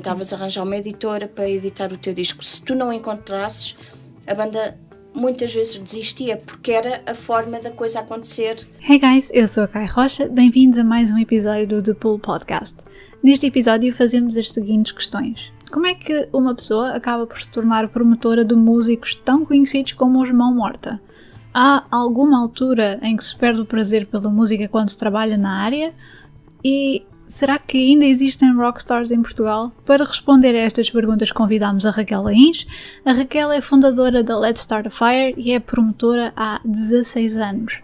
tentavas arranjar uma editora para editar o teu disco. Se tu não encontrasses, a banda muitas vezes desistia, porque era a forma da coisa acontecer. Hey guys, eu sou a Kai Rocha, bem-vindos a mais um episódio do The Pool Podcast. Neste episódio fazemos as seguintes questões. Como é que uma pessoa acaba por se tornar promotora de músicos tão conhecidos como os Mão Morta? Há alguma altura em que se perde o prazer pela música quando se trabalha na área? E será que ainda existem rockstars em Portugal? Para responder a estas perguntas convidámos a Raquel Lains. A Raquel é fundadora da Let's Start a Fire e é promotora há 16 anos.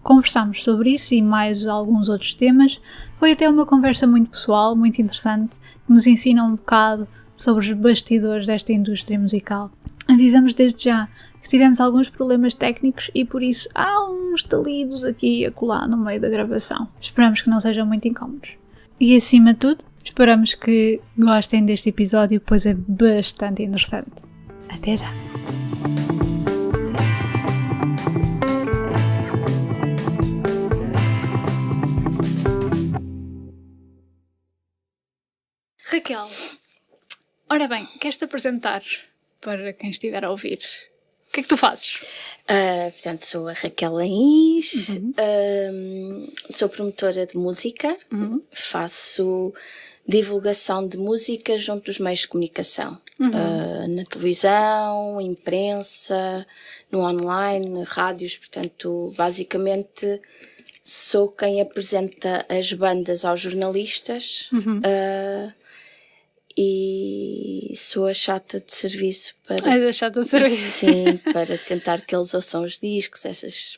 Conversámos sobre isso e mais alguns outros temas. Foi até uma conversa muito pessoal, muito interessante, que nos ensina um bocado sobre os bastidores desta indústria musical. Avisamos desde já que tivemos alguns problemas técnicos e por isso há uns talidos aqui e acolá no meio da gravação. Esperamos que não sejam muito incómodos. E acima de tudo, esperamos que gostem deste episódio, pois é bastante interessante. Até já! Raquel, ora bem, queres-te apresentar para quem estiver a ouvir? O que é que tu fazes? Portanto, sou a Raquel Lains, sou promotora de música, faço divulgação de música junto dos meios de comunicação, na televisão, imprensa, no online, rádios, portanto, basicamente sou quem apresenta as bandas aos jornalistas, e sou a chata de serviço para... És a chata de serviço. Sim, para tentar que eles ouçam os discos, esse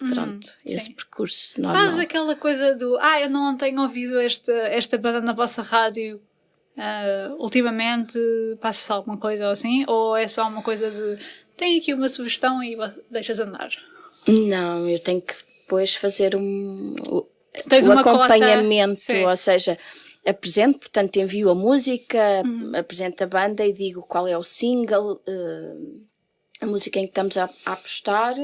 percurso normal. Faz aquela coisa do, eu não tenho ouvido esta banda na vossa rádio ultimamente, passa-se alguma coisa ou assim? Ou é só uma coisa de, tenho aqui uma sugestão e deixas andar? Não, eu tenho que depois fazer o acompanhamento, ou seja... apresento, portanto envio a música, apresento a banda e digo qual é o single, a música em que estamos a apostar,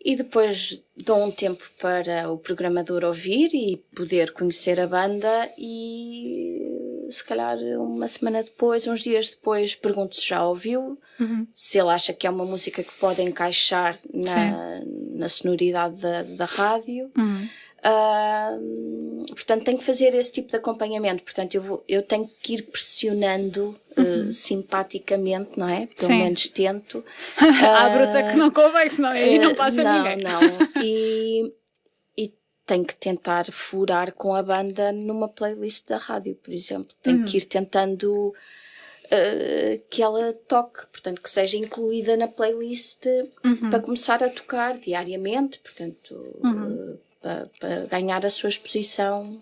e depois dou um tempo para o programador ouvir e poder conhecer a banda e se calhar uma semana depois, uns dias depois, pergunto se já ouviu, se ele acha que é uma música que pode encaixar na sonoridade da rádio. Portanto, tenho que fazer esse tipo de acompanhamento. Portanto, eu tenho que ir pressionando simpaticamente, não é? Pelo menos tento. À bruta que não convém, senão aí não passa ninguém. Não. E tenho que tentar furar com a banda numa playlist da rádio, por exemplo. Tenho que ir tentando que ela toque, portanto, que seja incluída na playlist para começar a tocar diariamente, portanto... para ganhar a sua exposição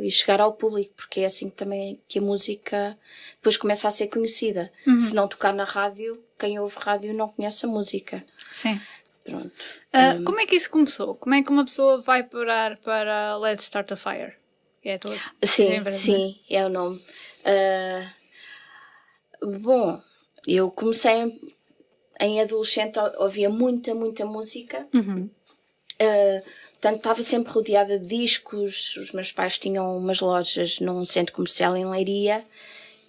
e chegar ao público, porque é assim também que a música depois começa a ser conhecida. Se não tocar na rádio, quem ouve rádio não conhece a música. Sim. Pronto. Como é que isso começou? Como é que uma pessoa vai parar para Let's Start a Fire? É todo. Sim, é o nome. Bom, eu comecei em adolescente, ouvia muita música. Portanto, estava sempre rodeada de discos. Os meus pais tinham umas lojas num centro comercial em Leiria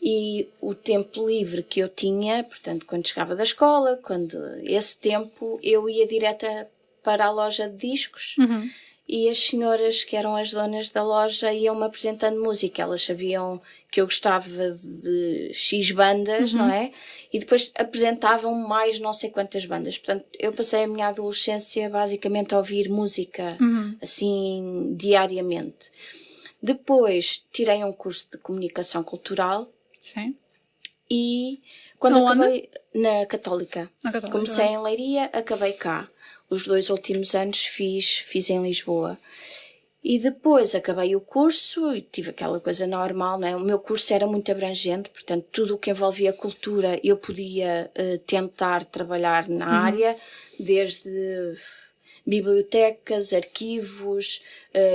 e o tempo livre que eu tinha, portanto, quando chegava da escola, esse tempo, eu ia direta para a loja de discos e as senhoras que eram as donas da loja iam-me apresentando música. Elas sabiam que eu gostava de X bandas, não é? E depois apresentavam mais não sei quantas bandas. Portanto, eu passei a minha adolescência basicamente a ouvir música, assim, diariamente. Depois tirei um curso de comunicação cultural. Sim. E quando acabei... Na Católica. Comecei em Leiria, acabei cá. Os 2 últimos anos fiz em Lisboa. E depois acabei o curso e tive aquela coisa normal, não é? O meu curso era muito abrangente, portanto, tudo o que envolvia cultura eu podia tentar trabalhar na área, desde bibliotecas, arquivos,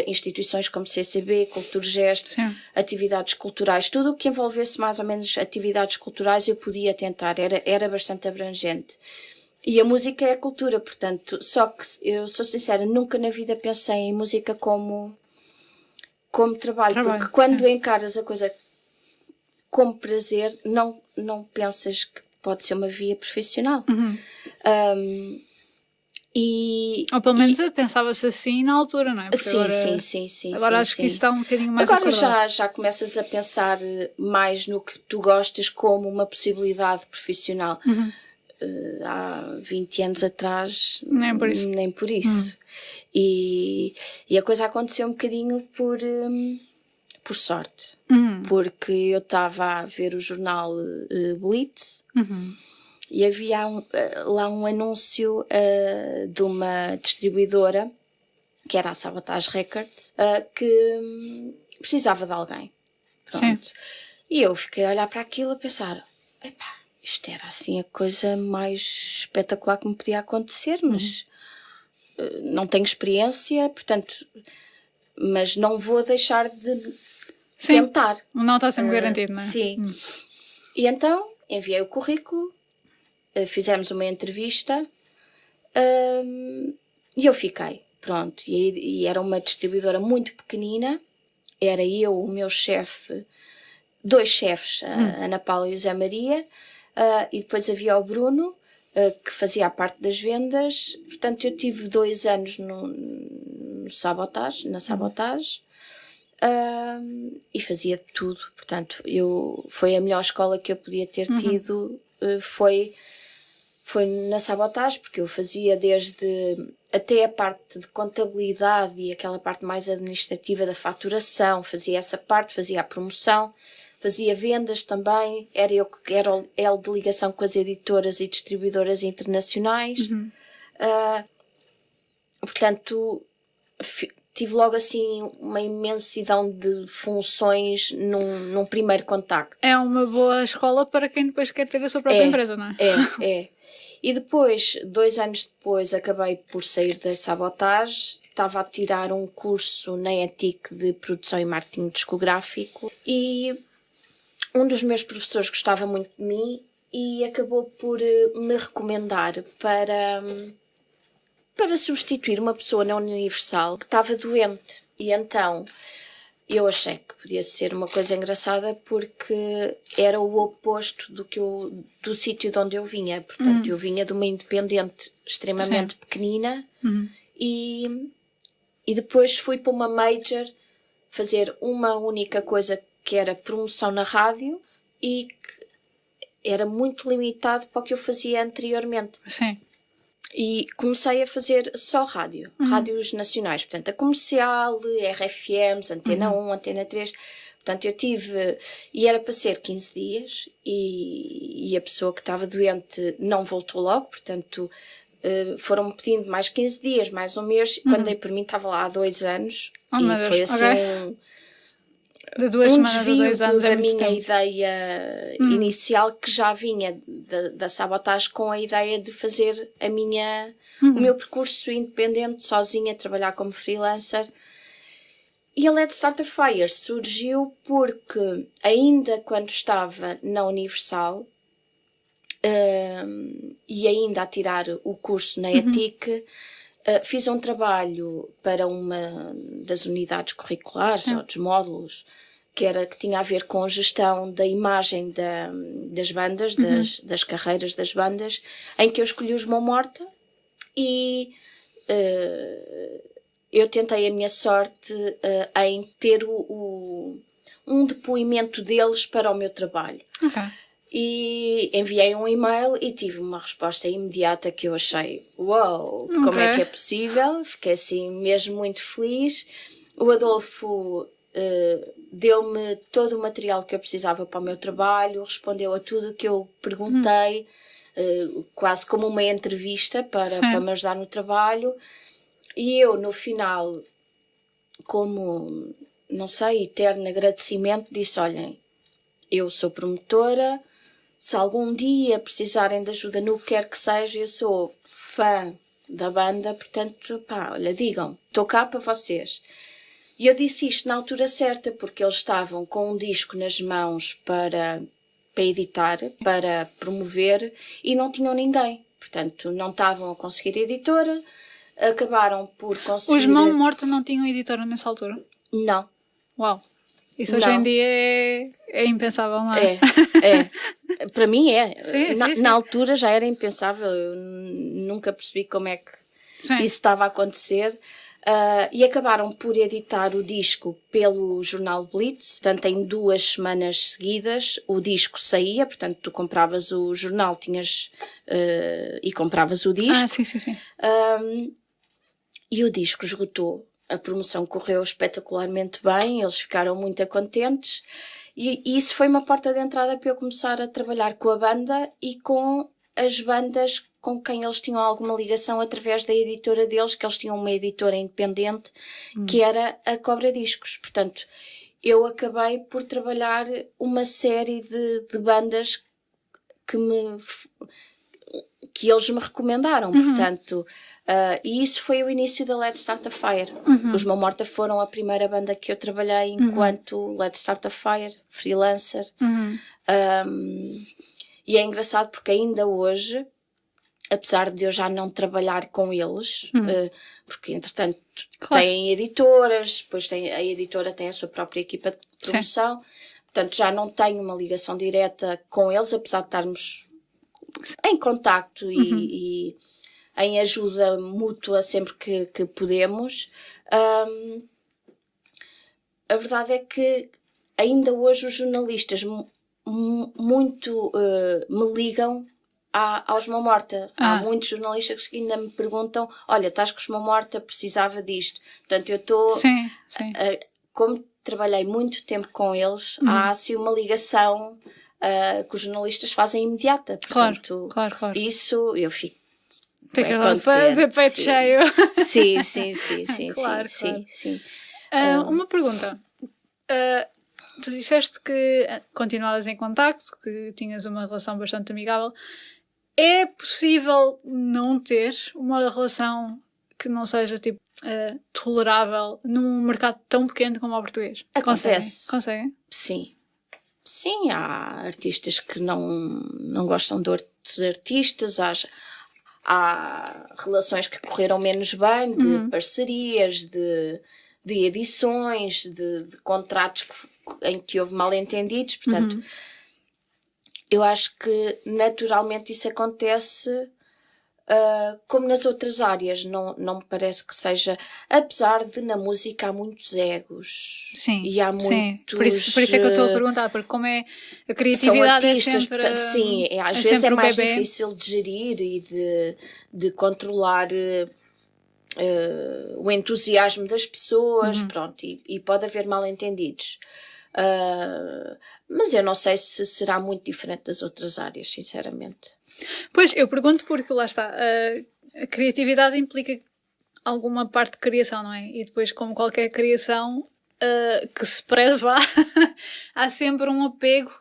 instituições como CCB, Culturgest, atividades culturais, tudo o que envolvesse mais ou menos atividades culturais eu podia tentar, era bastante abrangente. E a música é a cultura, portanto, só que eu sou sincera, nunca na vida pensei em música como trabalho, porque quando encaras a coisa como prazer, não pensas que pode ser uma via profissional. Ou pelo menos pensava-se assim na altura, não é? Porque sim. Agora acho que isso está um bocadinho mais agora acordado. já começas a pensar mais no que tu gostas como uma possibilidade profissional. Há 20 anos atrás, nem por isso. E a coisa aconteceu um bocadinho por sorte. Porque eu estava a ver o jornal Blitz e havia lá um anúncio de uma distribuidora, que era a Sabotage Records, que precisava de alguém. Pronto. Sim. E eu fiquei a olhar para aquilo a pensar, epá, isto era assim a coisa mais espetacular que me podia acontecer, mas não tenho experiência, portanto, mas não vou deixar de tentar. Não está sempre garantido, não é? Sim. E então enviei o currículo, fizemos uma entrevista e eu fiquei. Pronto, e era uma distribuidora muito pequenina, era eu, o meu chefe, 2 chefes, a Ana Paula e o Zé Maria, e depois havia o Bruno, que fazia a parte das vendas. Portanto, eu tive 2 anos na Sabotage, e fazia tudo. Portanto, foi a melhor escola que eu podia ter tido, foi na Sabotage, porque eu fazia até a parte de contabilidade e aquela parte mais administrativa da faturação, fazia essa parte, fazia a promoção, fazia vendas também, era eu que era o L de ligação com as editoras e distribuidoras internacionais. Portanto, tive logo assim uma imensidão de funções num primeiro contacto. É uma boa escola para quem depois quer ter a sua própria empresa, não é? É. E depois, 2 anos depois, acabei por sair da Sabotage. Estava a tirar um curso na ETIC de produção e marketing discográfico e um dos meus professores gostava muito de mim e acabou por me recomendar para substituir uma pessoa na Universal que estava doente. E então eu achei que podia ser uma coisa engraçada porque era o oposto do sítio de onde eu vinha. Portanto, eu vinha de uma independente extremamente pequenina e depois fui para uma major fazer uma única coisa, que era promoção na rádio, e que era muito limitado para o que eu fazia anteriormente. Sim. E comecei a fazer só rádios nacionais, portanto, a Comercial, RFMs, Antena 1, Antena 3. Portanto, eu tive, e era para ser 15 dias, e a pessoa que estava doente não voltou logo, portanto, foram-me pedindo mais 15 dias, mais um mês. Quando dei por mim, estava lá há 2 anos, e foi assim de 2 semanas a 2 anos da minha ideia inicial, que já vinha da Sabotage com a ideia de fazer o meu percurso independente, sozinha, trabalhar como freelancer. E a Let's Start a Fire surgiu porque, ainda quando estava na Universal e ainda a tirar o curso na ETIC, fiz um trabalho para uma das unidades curriculares, ou dos módulos, que tinha a ver com a gestão da imagem das bandas, das carreiras das bandas, em que eu escolhi os Mão Morta e eu tentei a minha sorte em ter um depoimento deles para o meu trabalho. Okay. E enviei um e-mail e tive uma resposta imediata que eu achei, uau, como é que é possível? Fiquei assim mesmo muito feliz. O Adolfo deu-me todo o material que eu precisava para o meu trabalho, respondeu a tudo o que eu perguntei, quase como uma entrevista para me ajudar no trabalho. E eu, no final, como, não sei, eterno agradecimento, disse, olhem, eu sou promotora, se algum dia precisarem de ajuda no que quer que seja, eu sou fã da banda, portanto, olha, digam, estou cá para vocês. E eu disse isto na altura certa, porque eles estavam com um disco nas mãos para editar, para promover, e não tinham ninguém. Portanto, não estavam a conseguir editora, acabaram por conseguir... Os Mão Morta não tinham editora nessa altura? Não. Uau! Isso hoje em dia é impensável, não é? Para mim é. Sim. Na altura já era impensável. Eu nunca percebi como é que isso estava a acontecer. E acabaram por editar o disco pelo jornal Blitz. Portanto, em 2 semanas seguidas o disco saía. Portanto, tu compravas o jornal e compravas o disco. Sim. E o disco esgotou. A promoção correu espetacularmente bem. Eles ficaram muito contentes. E isso foi uma porta de entrada para eu começar a trabalhar com a banda e com as bandas com quem eles tinham alguma ligação através da editora deles, que eles tinham uma editora independente, que era a Cobra Discos. Portanto, eu acabei por trabalhar uma série de bandas que eles me recomendaram. Portanto, e isso foi o início da Let's Start a Fire. Os Mão Morta foram a primeira banda que eu trabalhei enquanto Let's Start a Fire, freelancer. E é engraçado porque ainda hoje, apesar de eu já não trabalhar com eles, porque entretanto têm editoras, depois a editora tem a sua própria equipa de promoção, portanto já não tenho uma ligação direta com eles, apesar de estarmos em contacto e em ajuda mútua sempre que podemos. A verdade é que ainda hoje os jornalistas muito me ligam aos Mão Morta. Há muitos jornalistas que ainda me perguntam: olha, estás com os Mão Morta, precisava disto. Portanto, eu estou... como trabalhei muito tempo com eles, há assim uma ligação que os jornalistas fazem imediata. Portanto, claro. Isso eu fico Fica lá de peito cheio. Sim. Claro. Sim. Uma pergunta. Tu disseste que continuavas em contacto, que tinhas uma relação bastante amigável. É possível não ter uma relação que não seja tipo tolerável num mercado tão pequeno como o português? Acontece. Conseguem? Sim, há artistas que não gostam de outros artistas, há relações que correram menos bem, de parcerias, de edições, de contratos em que houve mal-entendidos. Portanto, eu acho que naturalmente isso acontece como nas outras áreas. Não me parece que seja, apesar de na música há muitos egos. Sim, e há muitos... Por isso é que eu estou a perguntar, porque como é a criatividade são artistas, é sempre... portanto, sim, às vezes é mais difícil de gerir e de controlar o entusiasmo das pessoas, pronto, e pode haver mal-entendidos. Mas eu não sei se será muito diferente das outras áreas, sinceramente. Pois, eu pergunto porque, lá está, a criatividade implica alguma parte de criação, não é? E depois, como qualquer criação que se preze lá, há sempre um apego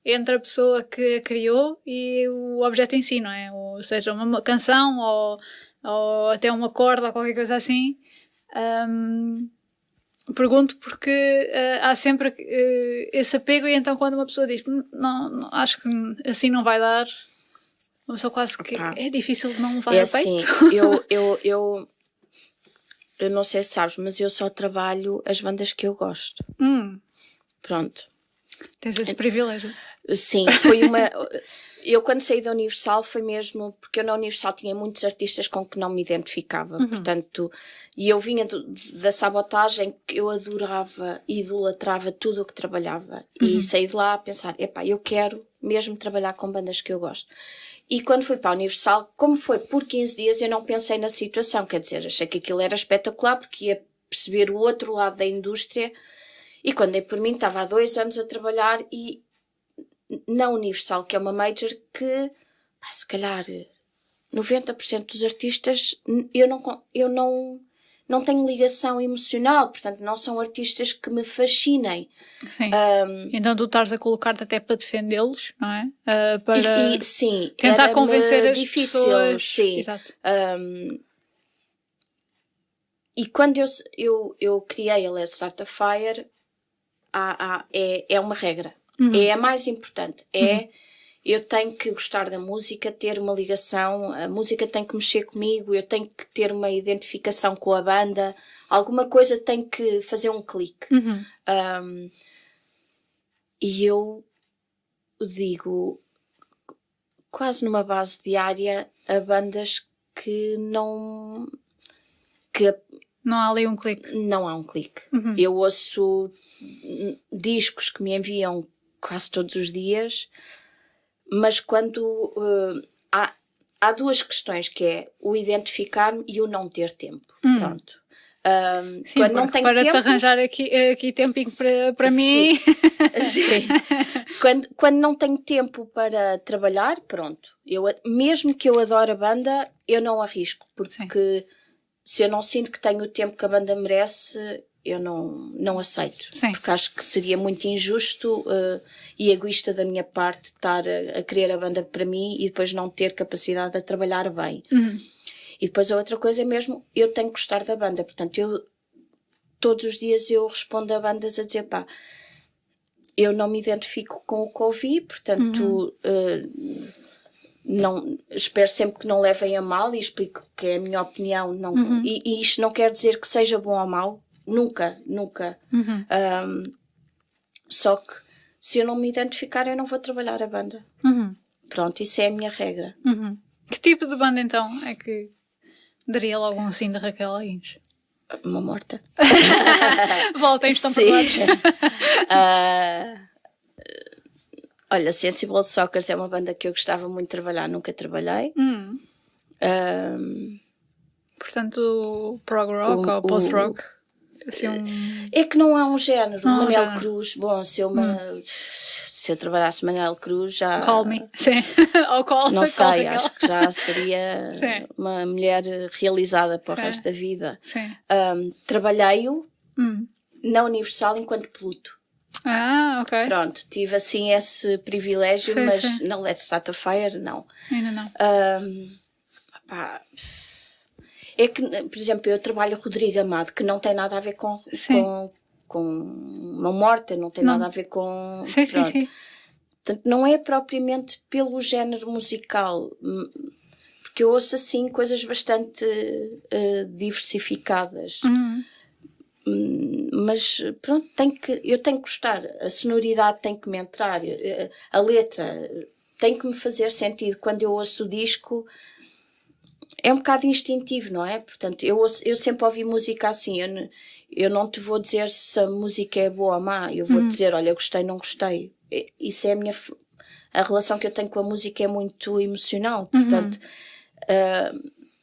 entre a pessoa que a criou e o objeto em si, não é? Ou seja, uma canção ou até uma corda ou qualquer coisa assim. Pergunto porque há sempre esse apego, e então quando uma pessoa diz não, acho que assim não vai dar, uma pessoa quase que é difícil de não levar a peito. Assim, eu não sei se sabes, mas eu só trabalho as bandas que eu gosto. Pronto. Tens esse privilégio. Sim, foi eu quando saí da Universal foi mesmo porque eu na Universal tinha muitos artistas com que não me identificava, portanto, e eu vinha da Sabotagem, que eu adorava e idolatrava tudo o que trabalhava, e saí de lá a pensar, eu quero mesmo trabalhar com bandas que eu gosto. E quando fui para a Universal, como foi por 15 dias, eu não pensei na situação, quer dizer, achei que aquilo era espetacular porque ia perceber o outro lado da indústria, e quando dei por mim estava há 2 anos a trabalhar e na Universal, que é uma major que, se calhar, 90% dos artistas eu não tenho ligação emocional, portanto não são artistas que me fascinem. Sim. Então tu estás a colocar-te até para defendê-los, não é? Para sim, tentar convencer as difícil, pessoas. Sim. Exato. E quando eu criei a Let's Start a Fire, é uma regra. É a mais importante. Eu tenho que gostar da música, ter uma ligação, a música tem que mexer comigo, eu tenho que ter uma identificação com a banda, alguma coisa tem que fazer um clique. E eu digo, quase numa base diária, a bandas que não... Não há ali um clique. Não há um clique. Eu ouço discos que me enviam quase todos os dias, mas quando... há duas questões, que é o identificar-me e o não ter tempo. Pronto. Sim, quando não tenho tempo... Para te arranjar aqui tempinho para mim... Sim. Quando não tenho tempo para trabalhar, pronto. Mesmo que eu adore a banda, eu não arrisco, porque... Sim. Se eu não sinto que tenho o tempo que a banda merece, eu não aceito. Sim. Porque acho que seria muito injusto e egoísta da minha parte estar a querer a banda para mim e depois não ter capacidade de trabalhar bem. E depois a outra coisa é mesmo, eu tenho que gostar da banda. Portanto, todos os dias eu respondo a bandas a dizer, eu não me identifico com o que ouvi, portanto... não, espero sempre que não levem a mal e explico que é a minha opinião. Não, e isto não quer dizer que seja bom ou mau. Nunca. Só que se eu não me identificar, eu não vou trabalhar a banda. Pronto, isso é a minha regra. Que tipo de banda então é que daria logo um sim de Raquel Aguins? Uma morta. Voltem, estão preparados. Olha, Sensible Sockers é uma banda que eu gostava muito de trabalhar, nunca trabalhei. Portanto, prog rock ou post rock? Assim, É que não há um género. Manel Cruz, bom, se eu trabalhasse Manel Cruz já... Call me, sim. Ou call, não sei, acho que já seria uma mulher realizada para o resto da vida. Trabalhei-o na Universal enquanto Pluto. Ok. Pronto, tive assim esse privilégio, mas na Let's Start a Fire, não. Ainda não. É que, por exemplo, eu trabalho Rodrigo Amado, que não tem nada a ver com uma morta, não tem nada a ver com... Sim. Portanto, não é propriamente pelo género musical, porque eu ouço assim coisas bastante diversificadas. Mas pronto, eu tenho que gostar, a sonoridade tem que me entrar, a letra tem que me fazer sentido. Quando eu ouço o disco é um bocado instintivo, não é? Portanto, eu sempre ouvi música assim, eu não te vou dizer se a música é boa ou má, eu vou dizer, olha, gostei, não gostei. Isso é a relação que eu tenho com a música é muito emocional, portanto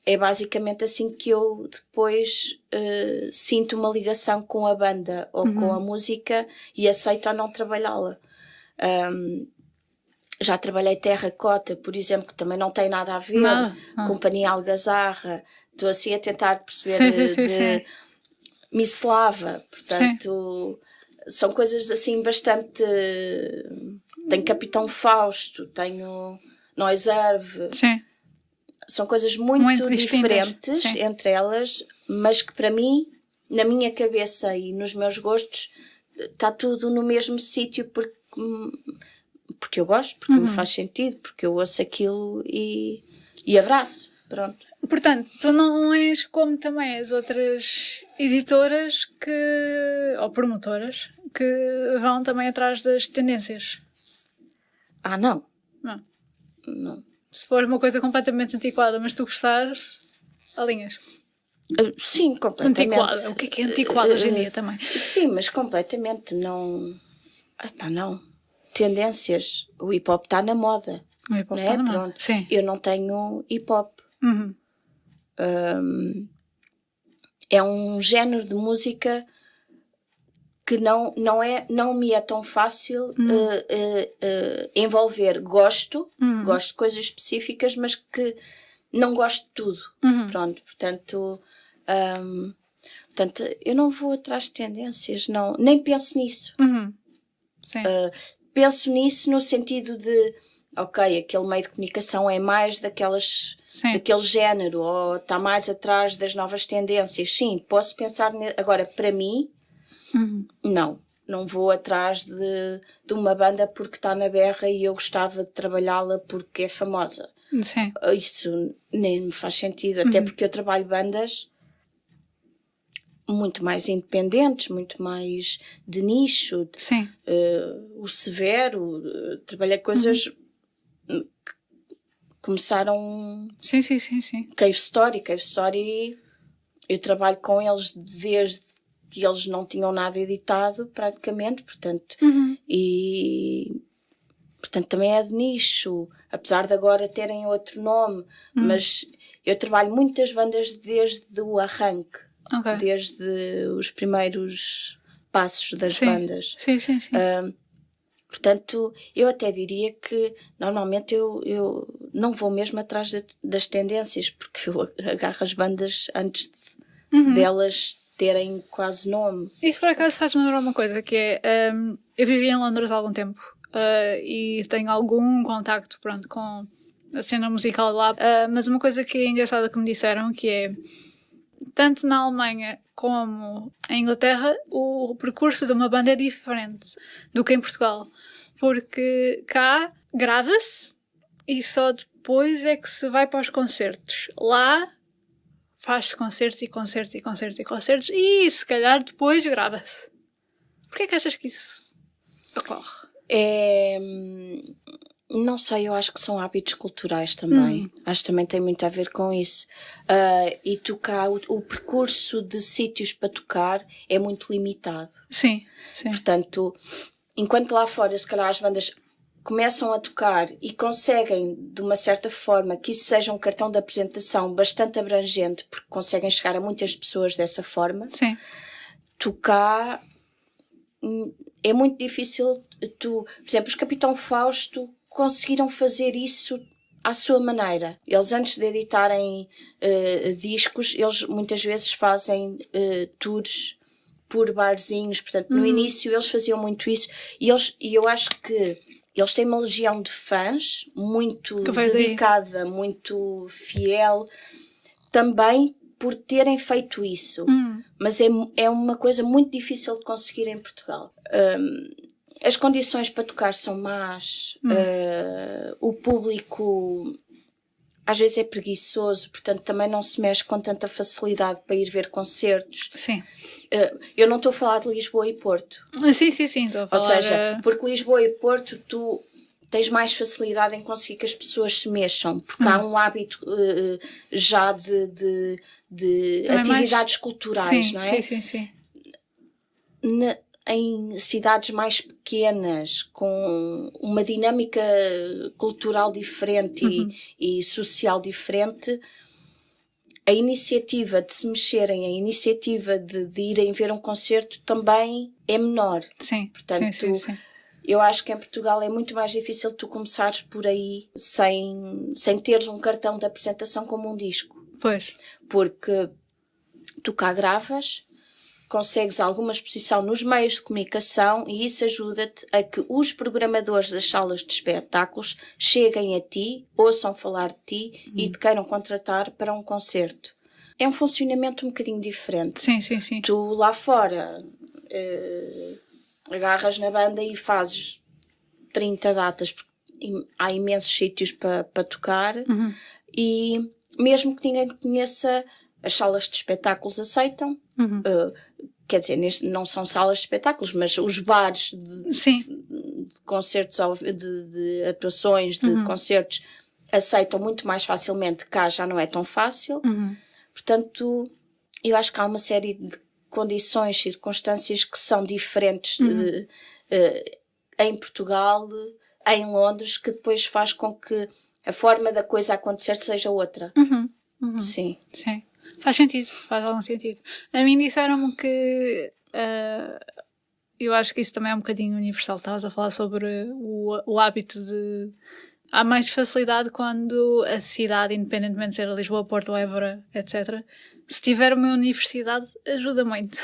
é basicamente assim que eu depois sinto uma ligação com a banda ou com a música e aceito ou não trabalhá-la. Já trabalhei Terracota, por exemplo, que também não tem nada a ver, Companhia Algazarra, estou assim a tentar perceber Mislava, portanto são coisas assim bastante... Tenho Capitão Fausto, tenho Noiserve... São coisas muito diferentes entre elas, mas que para mim, na minha cabeça e nos meus gostos, está tudo no mesmo sítio porque eu gosto, porque me faz sentido, porque eu ouço aquilo e abraço. Pronto. Portanto, tu não és como também as outras editoras ou promotoras que vão também atrás das tendências. Não. Não. Se for uma coisa completamente antiquada, mas tu gostares, alinhas. Sim, completamente. Antiquada. O que é antiquado hoje em dia também? Sim, mas completamente não. Não. Tendências. O hip hop está na moda. O hip hop está na moda. Sim. Eu não tenho hip hop. É um género de música que não me é tão fácil envolver. Gosto de coisas específicas, mas que não gosto de tudo. Pronto, portanto, eu não vou atrás de tendências, não, nem penso nisso. Sim. Penso nisso no sentido de, ok, aquele meio de comunicação é mais daquele género, ou está mais atrás das novas tendências. Sim, posso pensar agora, para mim, não vou atrás de uma banda porque está na berra e eu gostava de trabalhá-la porque é famosa. Sim. Isso nem me faz sentido, até porque eu trabalho bandas muito mais independentes, muito mais de nicho. Sim. O Severo, trabalhei coisas que começaram... Sim. Cave Story, eu trabalho com eles desde que eles não tinham nada editado, praticamente, portanto, portanto também é de nicho, apesar de agora terem outro nome, mas eu trabalho muitas bandas desde o arranque, desde os primeiros passos das bandas. Sim. Portanto, eu até diria que normalmente eu não vou mesmo atrás das tendências, porque eu agarro as bandas antes delas terem quase nome. Isso por acaso faz-me lembrar uma coisa, que é, eu vivi em Londres há algum tempo e tenho algum contacto, pronto, com a cena musical lá, mas uma coisa que é engraçada que me disseram, que é, tanto na Alemanha como em Inglaterra, o percurso de uma banda é diferente do que em Portugal, porque cá grava-se e só depois é que se vai para os concertos. Lá faz-se concertos e se calhar depois grava-se. Porquê é que achas que isso ocorre? Não sei, eu acho que são hábitos culturais também. Acho que também tem muito a ver com isso. E tocar, o percurso de sítios para tocar é muito limitado. Sim. Portanto, enquanto lá fora, se calhar as bandas começam a tocar e conseguem, de uma certa forma, que isso seja um cartão de apresentação bastante abrangente, porque conseguem chegar a muitas pessoas dessa forma. Sim. Tocar é muito difícil. Por exemplo, os Capitão Fausto conseguiram fazer isso à sua maneira. Eles, antes de editarem discos, eles muitas vezes fazem tours por barzinhos. Portanto, no início eles faziam muito isso. E eu acho que eles têm uma legião de fãs muito dedicada, muito fiel, também por terem feito isso. Mas é uma coisa muito difícil de conseguir em Portugal. As condições para tocar são más, o público às vezes é preguiçoso, portanto também não se mexe com tanta facilidade para ir ver concertos. Sim. Eu não estou a falar de Lisboa e Porto. Sim, estou a falar. Ou seja, porque Lisboa e Porto tu tens mais facilidade em conseguir que as pessoas se mexam, porque há um hábito já de atividades culturais, não é? Sim. Em cidades mais pequenas, com uma dinâmica cultural diferente e social diferente, a iniciativa de se mexerem, a iniciativa de irem ver um concerto também é menor. Sim, portanto, sim. Eu acho que em Portugal é muito mais difícil tu começares por aí sem teres um cartão de apresentação como um disco. Pois. Porque tu cá gravas, consegues alguma exposição nos meios de comunicação e isso ajuda-te a que os programadores das salas de espetáculos cheguem a ti, ouçam falar de ti e te queiram contratar para um concerto. É um funcionamento um bocadinho diferente. Sim. Tu lá fora agarras na banda e fazes 30 datas, porque há imensos sítios para tocar e mesmo que ninguém te conheça, as salas de espetáculos aceitam. Quer dizer, não são salas de espetáculos, mas os bares de concertos, de atuações, de concertos, aceitam muito mais facilmente. Cá já não é tão fácil. Portanto, eu acho que há uma série de condições, circunstâncias que são diferentes em Portugal, em Londres, que depois faz com que a forma da coisa acontecer seja outra. Sim. Faz sentido, faz algum sentido. A mim disseram-me que eu acho que isso também é um bocadinho universal. Estavas a falar sobre o hábito de... Há mais facilidade quando a cidade, independentemente de ser Lisboa, Porto, Évora, etc., se tiver uma universidade, ajuda muito.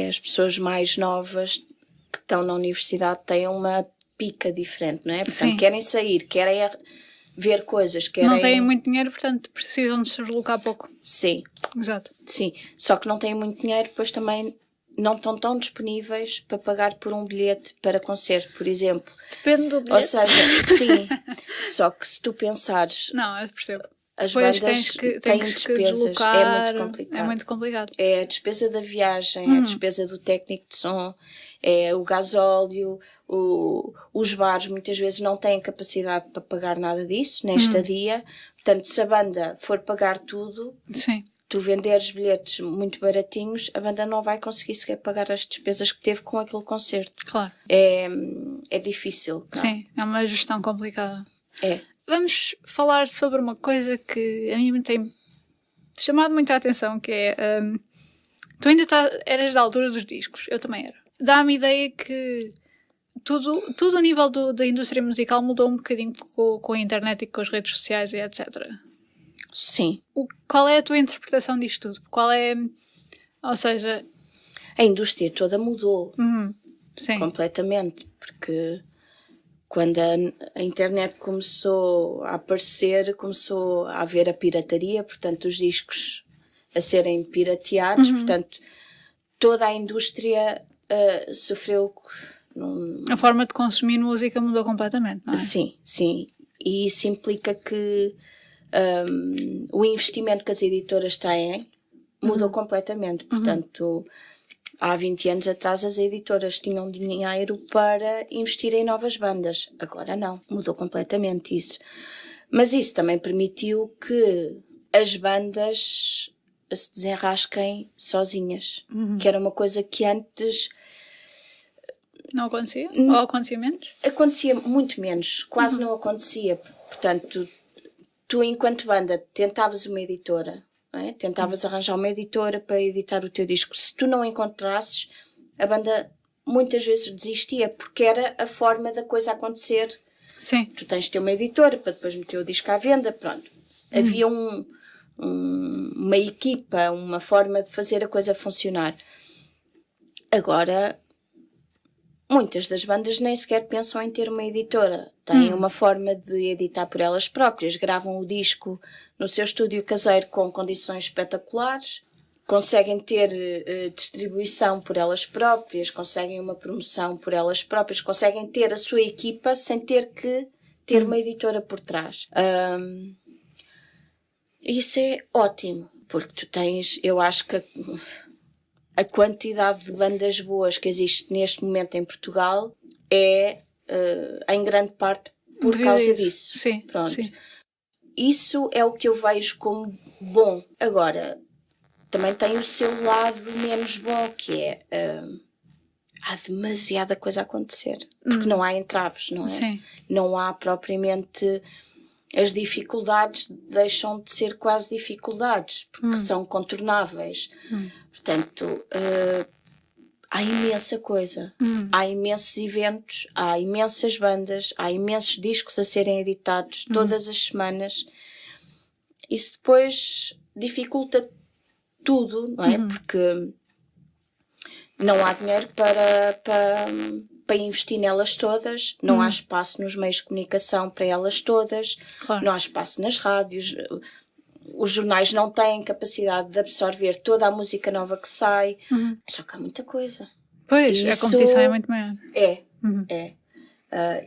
As pessoas mais novas que estão na universidade têm uma pica diferente, não é? Portanto, querem sair, querem ver coisas, querem... Não têm muito dinheiro, portanto precisam de se deslocar pouco. Sim. Exato. Sim, só que não têm muito dinheiro, depois também não estão tão disponíveis para pagar por um bilhete para concerto, por exemplo. Depende do bilhete. Ou seja, sim, só que se tu pensares... Não, eu percebo. as Depois bandas têm despesas, é muito complicado. É muito complicado. É a despesa da viagem, é a despesa do técnico de som, é o gasóleo, os bares muitas vezes não têm capacidade para pagar nada disso, nem estadia. Portanto, se a banda for pagar tudo, sim, tu venderes bilhetes muito baratinhos, a banda não vai conseguir sequer pagar as despesas que teve com aquele concerto. Claro. É difícil. Não? Sim, é uma gestão complicada. É. Vamos falar sobre uma coisa que a mim me tem chamado muito a atenção, que é... tu ainda eras da altura dos discos, eu também era. Dá-me a ideia que tudo a nível da indústria musical mudou um bocadinho com a internet e com as redes sociais e etc. Sim. Qual é a tua interpretação disto tudo? Ou seja... A indústria toda mudou. Sim. Completamente, porque quando a internet começou a aparecer, começou a haver a pirataria, portanto os discos a serem pirateados, portanto toda a indústria sofreu... A forma de consumir música mudou completamente, não é? Sim, sim. E isso implica que o investimento que as editoras têm mudou completamente. Portanto, há 20 anos atrás as editoras tinham dinheiro para investir em novas bandas. Agora não, mudou completamente isso. Mas isso também permitiu que as bandas se desenrasquem sozinhas. Que era uma coisa que antes... Não acontecia? Ou acontecia menos? Acontecia muito menos, quase não acontecia. Portanto, tu enquanto banda tentavas uma editora, não é? Tentavas arranjar uma editora para editar o teu disco. Se tu não encontrasses, a banda muitas vezes desistia, porque era a forma da coisa acontecer. Sim. Tu tens de ter uma editora para depois meter o disco à venda, pronto. Havia uma equipa, uma forma de fazer a coisa funcionar. Agora... muitas das bandas nem sequer pensam em ter uma editora. Têm uma forma de editar por elas próprias. Gravam o disco no seu estúdio caseiro com condições espetaculares. Conseguem ter distribuição por elas próprias. Conseguem uma promoção por elas próprias. Conseguem ter a sua equipa sem ter que ter uma editora por trás. Isso é ótimo. Porque tu tens... Eu acho que... a quantidade de bandas boas que existe neste momento em Portugal é, em grande parte, por causa disso. Sim, pronto. Sim. Isso é o que eu vejo como bom. Agora, também tem o seu lado menos bom, que é... há demasiada coisa a acontecer. Porque não há entraves, não é? Sim. Não há propriamente... As dificuldades deixam de ser quase dificuldades, porque são contornáveis. Portanto, há imensa coisa. Há imensos eventos, há imensas bandas, há imensos discos a serem editados todas as semanas. Isso depois dificulta tudo, não é? Porque não há dinheiro para investir nelas todas, não há espaço nos meios de comunicação para elas todas, não há espaço nas rádios, os jornais não têm capacidade de absorver toda a música nova que sai, só que há muita coisa. Pois, a competição é muito maior. É.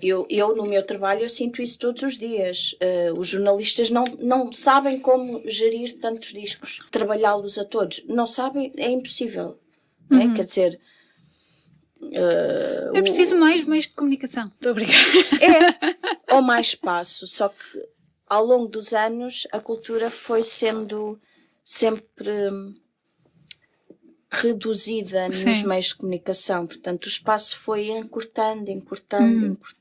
Eu, no meu trabalho, eu sinto isso todos os dias. Os jornalistas não sabem como gerir tantos discos, trabalhá-los a todos. Não sabem, é impossível. Não é? Quer dizer... é preciso mais meios de comunicação. Estou a brincar. Ou mais espaço. Só que ao longo dos anos a cultura foi sendo sempre reduzida nos meios de comunicação. Portanto, o espaço foi encurtando.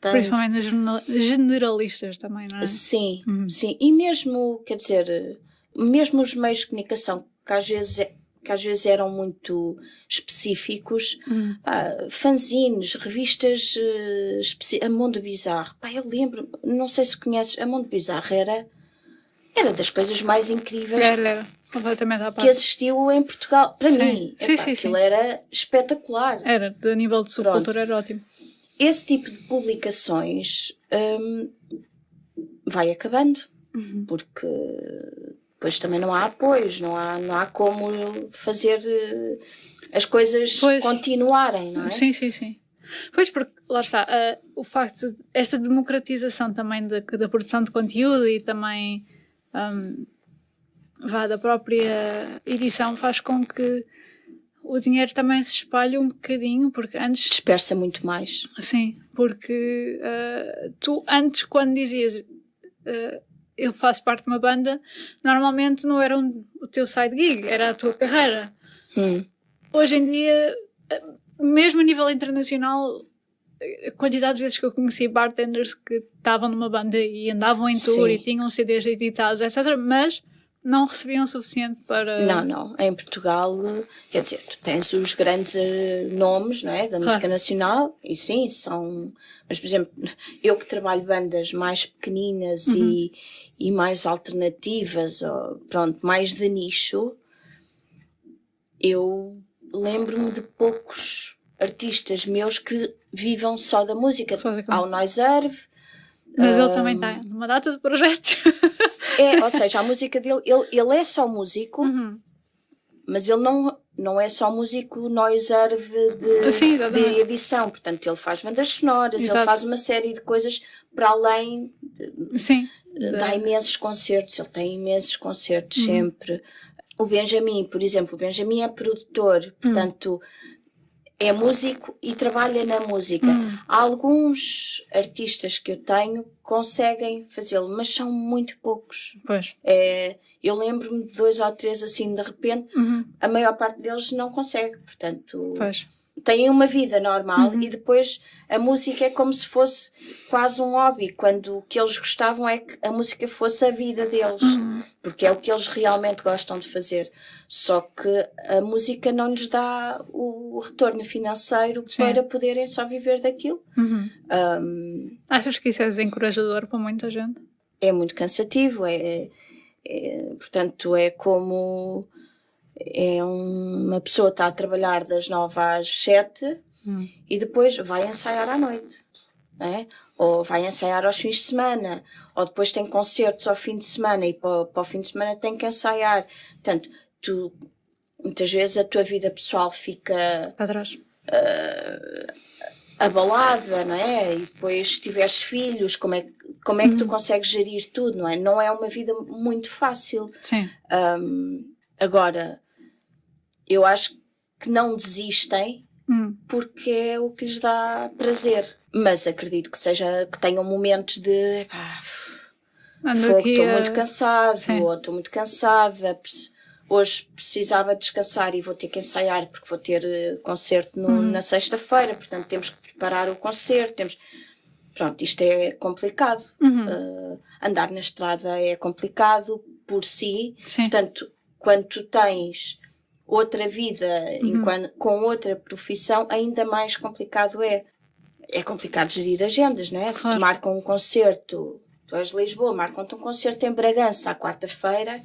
Principalmente nas generalistas também, não é? Sim, sim. E mesmo, quer dizer, mesmo os meios de comunicação que às vezes eram muito específicos, fanzines, revistas, a Mundo Bizarro. Eu lembro, não sei se conheces, a Mundo Bizarro era das coisas mais incríveis Era completamente à parte. que existiu em Portugal. Para mim, aquilo era espetacular. Era, a nível de subcultura era ótimo. Esse tipo de publicações vai acabando, porque... Depois também não há apoios, não há como fazer as coisas continuarem, não é? Sim. Pois, porque lá está, o facto de esta democratização também da produção de conteúdo e também da própria edição faz com que o dinheiro também se espalhe um bocadinho, porque antes... Dispersa muito mais. Sim, porque tu antes, quando dizias eu faço parte de uma banda, normalmente não era o teu side gig, era a tua carreira. Hoje em dia, mesmo a nível internacional, a quantidade de vezes que eu conheci bartenders que estavam numa banda e andavam em tour e tinham CDs editados, etc., mas não recebiam o suficiente para... Não. Em Portugal, quer dizer, tu tens os grandes nomes, não é? Da música nacional, e sim, são... Mas, por exemplo, eu que trabalho bandas mais pequeninas e mais alternativas, ou, pronto, mais de nicho, eu lembro-me de poucos artistas meus que vivam só da música. Há o Noiserve. Mas ele também está numa data de projetos. Ou seja, a música dele, ele é só músico, mas ele não é só músico Noiserve de edição. Portanto, ele faz bandas sonoras, ele faz uma série de coisas para além. Dá imensos concertos, ele tem imensos concertos sempre. O Benjamin, por exemplo, é produtor, portanto... É músico e trabalha na música. Alguns artistas que eu tenho conseguem fazê-lo, mas são muito poucos. Pois. Eu lembro-me de 2 ou 3 assim de repente, a maior parte deles não consegue, portanto... Pois. Têm uma vida normal e depois a música é como se fosse quase um hobby, quando o que eles gostavam é que a música fosse a vida deles, porque é o que eles realmente gostam de fazer. Só que a música não lhes dá o retorno financeiro para poderem só viver daquilo. Achas que isso é desencorajador para muita gente? É muito cansativo, portanto é como... uma pessoa está a trabalhar das 9 às 7 e depois vai ensaiar à noite, não é? Ou vai ensaiar aos fins de semana, ou depois tem concertos ao fim de semana e para o fim de semana tem que ensaiar. Portanto, muitas vezes a tua vida pessoal fica atrás, abalada, não é? E depois se tiveres filhos, como é que tu consegues gerir tudo, não é? Não é uma vida muito fácil. Sim. Agora, eu acho que não desistem porque é o que lhes dá prazer. Mas acredito que tenham momentos de estou muito cansado, ou estou muito cansada, hoje precisava descansar e vou ter que ensaiar porque vou ter concerto na sexta-feira, portanto temos que preparar o concerto, Pronto, isto é complicado. Andar na estrada é complicado por si. Portanto, quando tu tens outra vida com outra profissão, ainda mais complicado é. É complicado gerir agendas, não é? Claro. Se te marcam um concerto, tu és de Lisboa, marcam-te um concerto em Bragança à quarta-feira,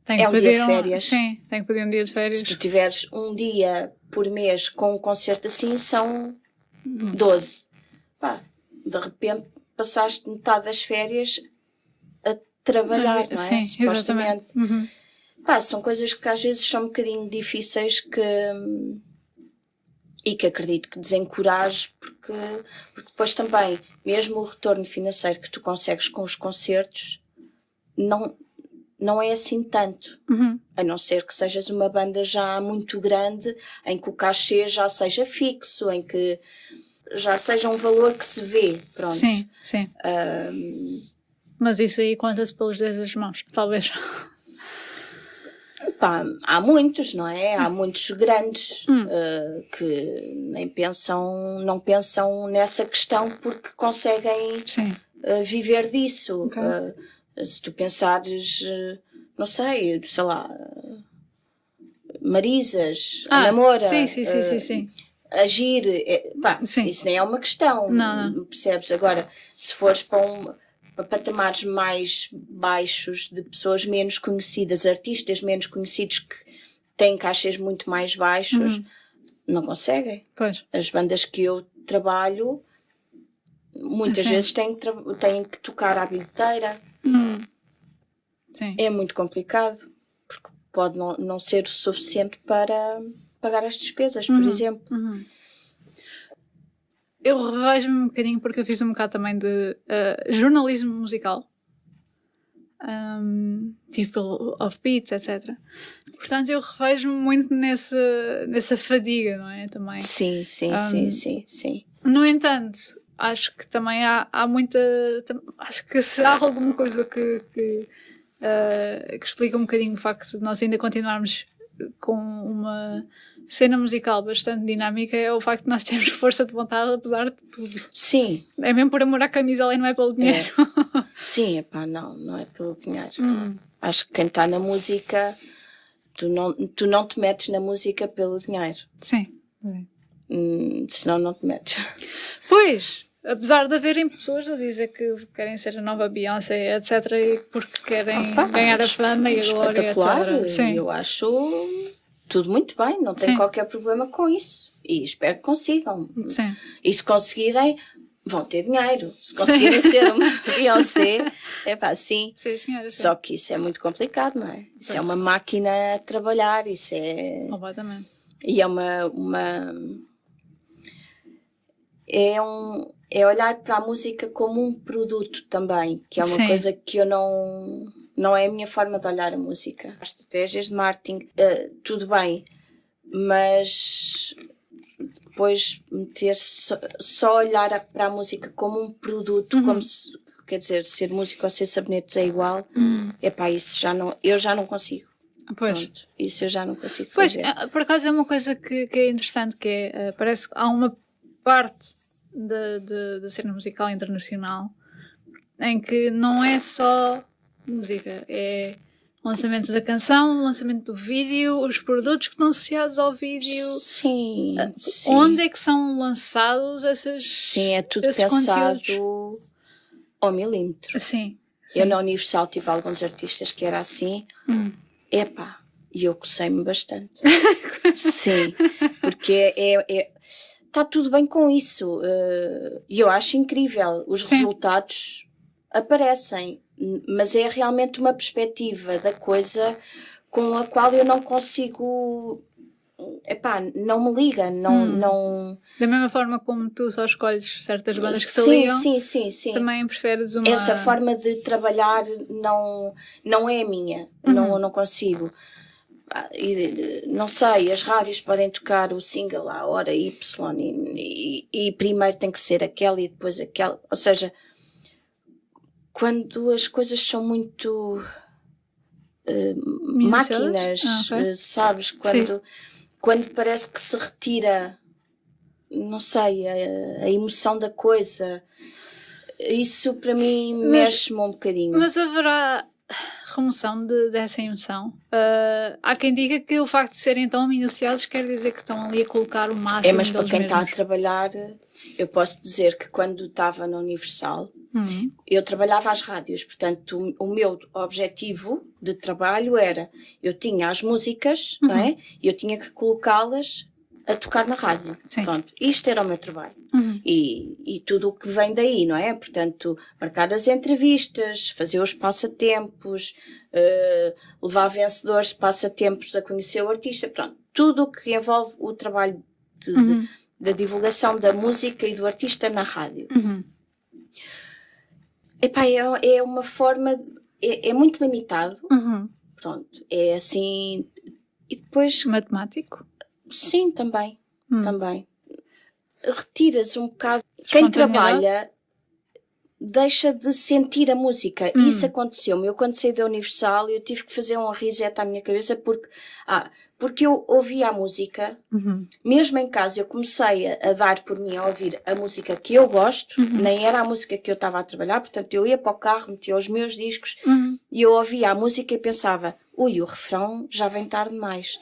é um dia de férias. Sim, tem que pedir um dia de férias. Se tu tiveres um dia por mês com um concerto assim, são 12. De repente passaste metade das férias a trabalhar, não é? Sim, supostamente. São coisas que às vezes são um bocadinho difíceis e que acredito que desencoraje, porque depois também, mesmo o retorno financeiro que tu consegues com os concertos, não é assim tanto. A não ser que sejas uma banda já muito grande, em que o cachê já seja fixo, em que já seja um valor que se vê, pronto. Sim. Mas isso aí conta-se pelos dedos das mãos, talvez. Há muitos, não é? Há muitos grandes que não pensam nessa questão porque conseguem viver disso. Okay. Se tu pensares, não sei lá, Marisas, Ana Moura, sim. Agir, isso nem é uma questão, não. Percebes? Agora, se fores para patamares mais baixos de pessoas menos conhecidas, artistas menos conhecidos que têm cachês muito mais baixos, não conseguem. Pois. As bandas que eu trabalho muitas vezes têm que tocar à bilheteira. Sim. É muito complicado, porque pode não ser o suficiente para pagar as despesas, por exemplo. Eu revejo-me um bocadinho porque eu fiz um bocado também de jornalismo musical. tive pelo offbeats, etc. Portanto, eu revejo-me muito nessa fadiga, não é? Também. Sim. No entanto, acho que também há muita... Acho que se há alguma coisa que explica um bocadinho o facto de nós ainda continuarmos com uma cena musical bastante dinâmica, é o facto de nós termos força de vontade apesar de tudo. Sim. É mesmo por amor à camisola e não é pelo dinheiro. Sim, não é pelo dinheiro. Acho que quem está na música, tu não te metes na música pelo dinheiro. Sim. Senão não te metes. Pois, apesar de haverem pessoas a dizer que querem ser a nova Beyoncé, etc, e porque querem ganhar a fama e a glória, etc. Sim. Eu acho tudo muito bem, não tenho qualquer problema com isso. E espero que consigam. Sim. E se conseguirem, vão ter dinheiro. Se conseguirem ser uma Beyoncé, sim. Sim, senhora, sim. Só que isso é muito complicado, não é? Isso é uma máquina a trabalhar, isso é... Completamente. E é olhar para a música como um produto também, que é uma coisa que eu não é a minha forma de olhar a música. As estratégias de marketing, tudo bem, mas depois meter só olhar para a música como um produto, como se, quer dizer, ser músico ou ser sabonetes é igual, isso eu já não consigo. Pois. Pronto, isso eu já não consigo fazer. Pois, por acaso é uma coisa que é interessante, que é, parece que há uma parte da cena musical internacional em que não é só música, é o lançamento da canção, o lançamento do vídeo, os produtos que estão associados ao vídeo. Sim. Onde é que são lançados esses Sim, é tudo pensado conteúdos? ao milímetro. Sim. Eu na Universal tive alguns artistas que era assim. E eu cocei-me bastante. Sim, porque está tudo bem com isso. E eu acho incrível. Os resultados aparecem, mas é realmente uma perspectiva da coisa com a qual eu não consigo... não me liga, não... Da mesma forma como tu só escolhes certas bandas que te ligam, sim. também preferes uma... Essa forma de trabalhar não é a minha, não consigo. Não sei, as rádios podem tocar o single à hora Y e primeiro tem que ser aquela e depois aquela. Ou seja, quando as coisas são muito máquinas, sabes? Quando parece que se retira, não sei, a emoção da coisa, isso para mim mexe-me um bocadinho. Mas haverá remoção dessa emoção? Há quem diga que o facto de serem tão minuciosos quer dizer que estão ali a colocar o máximo. Mas para quem está a trabalhar, eu posso dizer que quando estava na Universal, eu trabalhava às rádios, portanto o meu objetivo de trabalho era, eu tinha as músicas, não é? Eu tinha que colocá-las a tocar na rádio. Pronto, isto era o meu trabalho. E tudo o que vem daí, não é? Portanto, marcar as entrevistas, fazer os passatempos, levar vencedores de passatempos a conhecer o artista, pronto, tudo o que envolve o trabalho da divulgação da música e do artista na rádio. É uma forma, é muito limitado, pronto, é assim, e depois... Matemático? Sim, também. Retiras um bocado... Quem trabalha deixa de sentir a música. Isso aconteceu-me. Eu quando saí da Universal eu tive que fazer um reset à minha cabeça porque eu ouvia a música. Mesmo em casa eu comecei a dar por mim a ouvir a música que eu gosto. Nem era a música que eu estava a trabalhar. Portanto eu ia para o carro, metia os meus discos e eu ouvia a música e pensava... o refrão já vem tarde demais.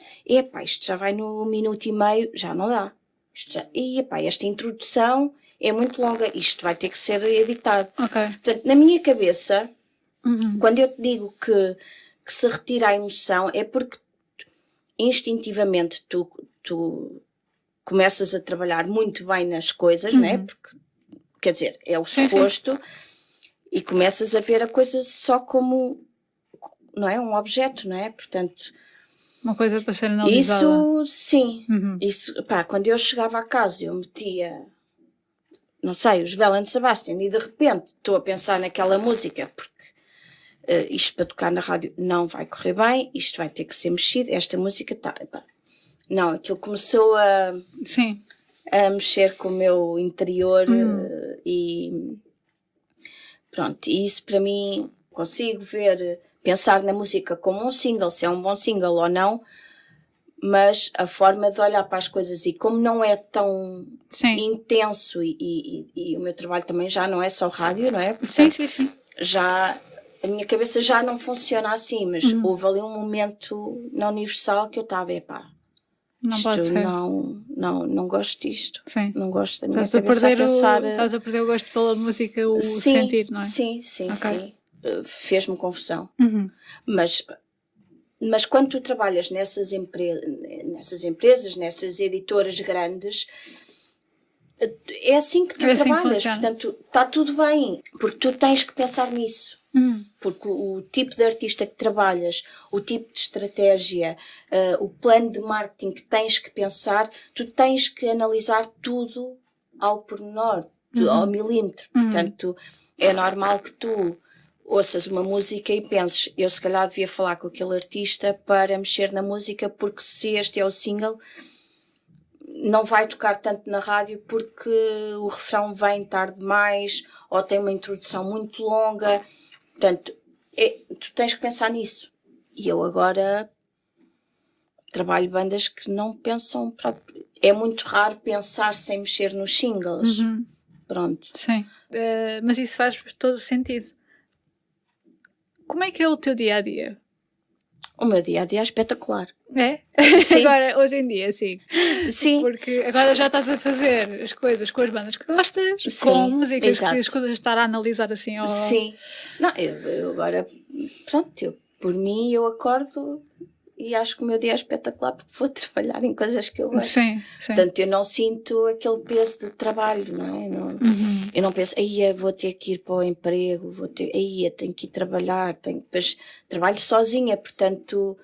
Isto já vai no minuto e meio, já não dá. Esta introdução é muito longa, isto vai ter que ser editado. Portanto, na minha cabeça, quando eu te digo que se retira a emoção, é porque instintivamente tu começas a trabalhar muito bem nas coisas, não é? Porque, quer dizer, é o suposto, e começas a ver a coisa só como... não é? Um objeto, não é? Portanto... uma coisa para ser analisada. Isso, sim. Isso, quando eu chegava a casa, eu metia, não sei, os Bell and Sebastian e de repente estou a pensar naquela música, porque isto para tocar na rádio não vai correr bem, isto vai ter que ser mexido, esta música está... Não, aquilo começou a mexer com o meu interior e pronto, e isso para mim, consigo pensar na música como um single, se é um bom single ou não, mas a forma de olhar para as coisas e como não é tão intenso e o meu trabalho também já não é só rádio, não é? Portanto, sim. Já, a minha cabeça já não funciona assim, mas houve ali um momento na Universal que eu estava, não pode ser. Não gosto disto. Sim. Não gosto da minha cabeça a pensar... Estás a perder o gosto pela música, o sentir, não é? Sim. Fez-me confusão. Mas quando tu trabalhas nessas empresas, nessas editoras grandes, é assim que tu trabalhas. Portanto, está tudo bem, porque tu tens que pensar nisso. Porque o tipo de artista que trabalhas, o tipo de estratégia, o plano de marketing que tens que pensar, tu tens que analisar tudo ao pormenor, ao milímetro. Portanto, é normal que tu ouças uma música e penses, eu se calhar devia falar com aquele artista para mexer na música, porque se este é o single, não vai tocar tanto na rádio porque o refrão vem tarde demais ou tem uma introdução muito longa. Portanto, tu tens que pensar nisso. E eu agora trabalho bandas que não pensam... É muito raro pensar sem mexer nos singles. Pronto. Sim. Mas isso faz todo o sentido. Como é que é o teu dia-a-dia? O meu dia-a-dia é espetacular. É? Sim. Agora, hoje em dia, sim. Sim. Porque agora já estás a fazer as coisas com as bandas que gostas, com músicas que as coisas estar a analisar assim. Sim. Não, eu agora, pronto, por mim eu acordo e acho que o meu dia é espetacular porque vou trabalhar em coisas que eu gosto. Sim. Portanto, eu não sinto aquele peso de trabalho, não é? Eu não penso, vou ter que ir para o emprego, tenho que ir trabalhar, depois trabalho sozinha, portanto...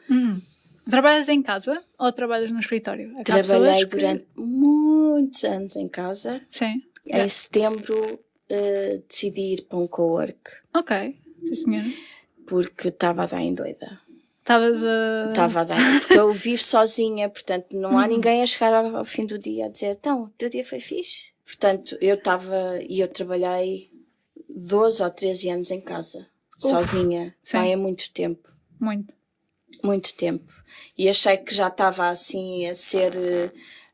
Trabalhas em casa ou trabalhas no escritório? Trabalhei durante muitos anos em casa. Sim. Em setembro decidi ir para um cowork. Ok, sim senhora. Porque estava a dar em doida. Estava a dar, porque eu vivo sozinha, portanto não há ninguém a chegar ao fim do dia a dizer, então, o teu dia foi fixe? Portanto, eu trabalhei 12 ou 13 anos em casa, sozinha. Vai, é muito tempo. Muito tempo. E achei que já estava assim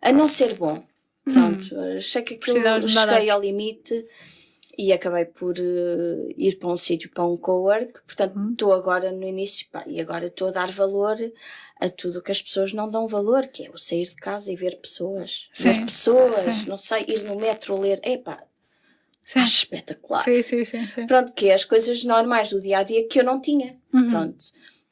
a não ser bom. Pronto, achei que aquilo cheguei ao limite e acabei por ir para um sítio, para um cowork. Portanto, estou agora no início, e agora estou a dar valor a tudo que as pessoas não dão valor, que é o sair de casa e ver pessoas. Ver pessoas, não sei, ir no metro ler. Acho espetacular. Sim. Pronto, que é as coisas normais do dia-a-dia que eu não tinha. Pronto.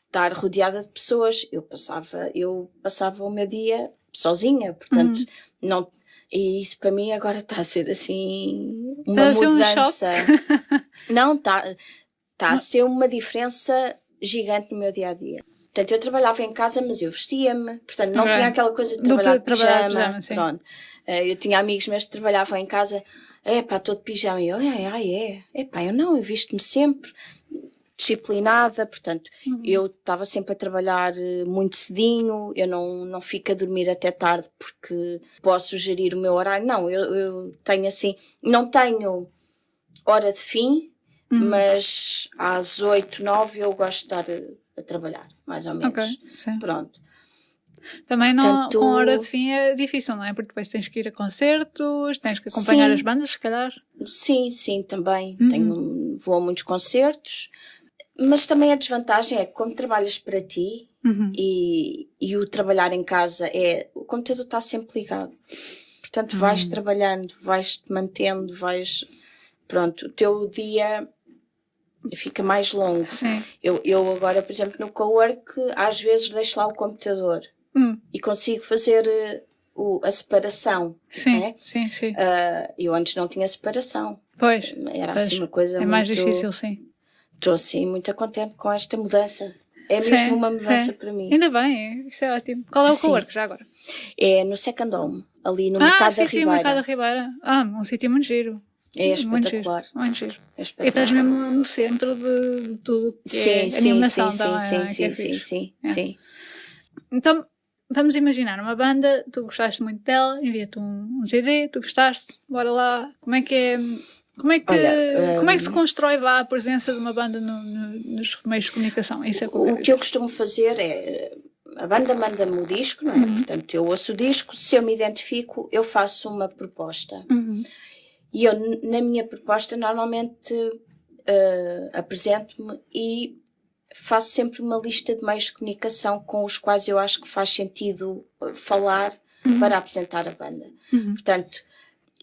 Estar rodeada de pessoas. Eu passava o meu dia sozinha, portanto, não... E isso para mim agora está a ser assim uma mudança. Não, está a ser uma diferença gigante no meu dia-a-dia. Portanto, eu trabalhava em casa, mas eu vestia-me. Portanto, não tinha aquela coisa de trabalhar de pijama. Pronto. Eu tinha amigos meus que trabalhavam em casa. Estou de pijama. E eu, eu visto-me sempre disciplinada, portanto, eu estava sempre a trabalhar muito cedinho, eu não fico a dormir até tarde porque posso gerir o meu horário. Não, eu tenho assim, não tenho hora de fim, mas às 8, 9 eu gosto de estar a trabalhar, mais ou menos. Okay, pronto. Também portanto, com hora de fim é difícil, não é? Porque depois tens que ir a concertos, tens que acompanhar as bandas, se calhar. Sim, também. Vou a muitos concertos. Mas também a desvantagem é que como trabalhas para ti e o trabalhar em casa o computador está sempre ligado. Portanto, vais trabalhando, vais-te mantendo, pronto, o teu dia fica mais longo. Sim. Eu agora, por exemplo, no cowork, às vezes deixo lá o computador e consigo fazer a separação. Sim, né? sim. Eu antes não tinha separação. Pois. Era assim uma coisa muito... mais difícil, sim. Estou assim muito contente com esta mudança. É mesmo uma mudança para mim. Ainda bem, isso é ótimo. Qual é o cowork já agora? É no Second Home, ali no Mercado da Ribeira. Sim, Mercado da Ribeira. Um sítio muito giro. É espetacular. Muito giro. É espetacular. E estás mesmo no centro de tudo que é animação também. Sim. Então, vamos imaginar uma banda, tu gostaste muito dela, envia-te um CD, tu gostaste, bora lá. Como é que se constrói a presença de uma banda nos meios de comunicação? Isso é o que eu costumo fazer é, a banda manda-me o disco, não é? Portanto, eu ouço o disco, se eu me identifico, eu faço uma proposta. E eu, na minha proposta, normalmente apresento-me e faço sempre uma lista de meios de comunicação com os quais eu acho que faz sentido falar para apresentar a banda. Portanto,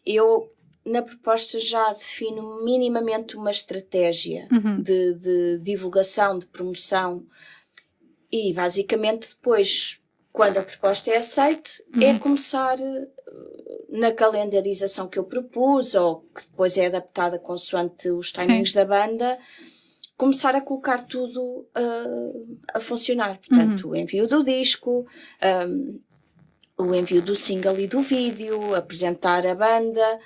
eu na proposta já defino minimamente uma estratégia de divulgação, de promoção e basicamente depois, quando a proposta é aceita, é começar na calendarização que eu propus ou que depois é adaptada consoante os timings da banda, começar a colocar tudo a funcionar. Portanto, o envio do disco, o envio do single e do vídeo, apresentar a banda,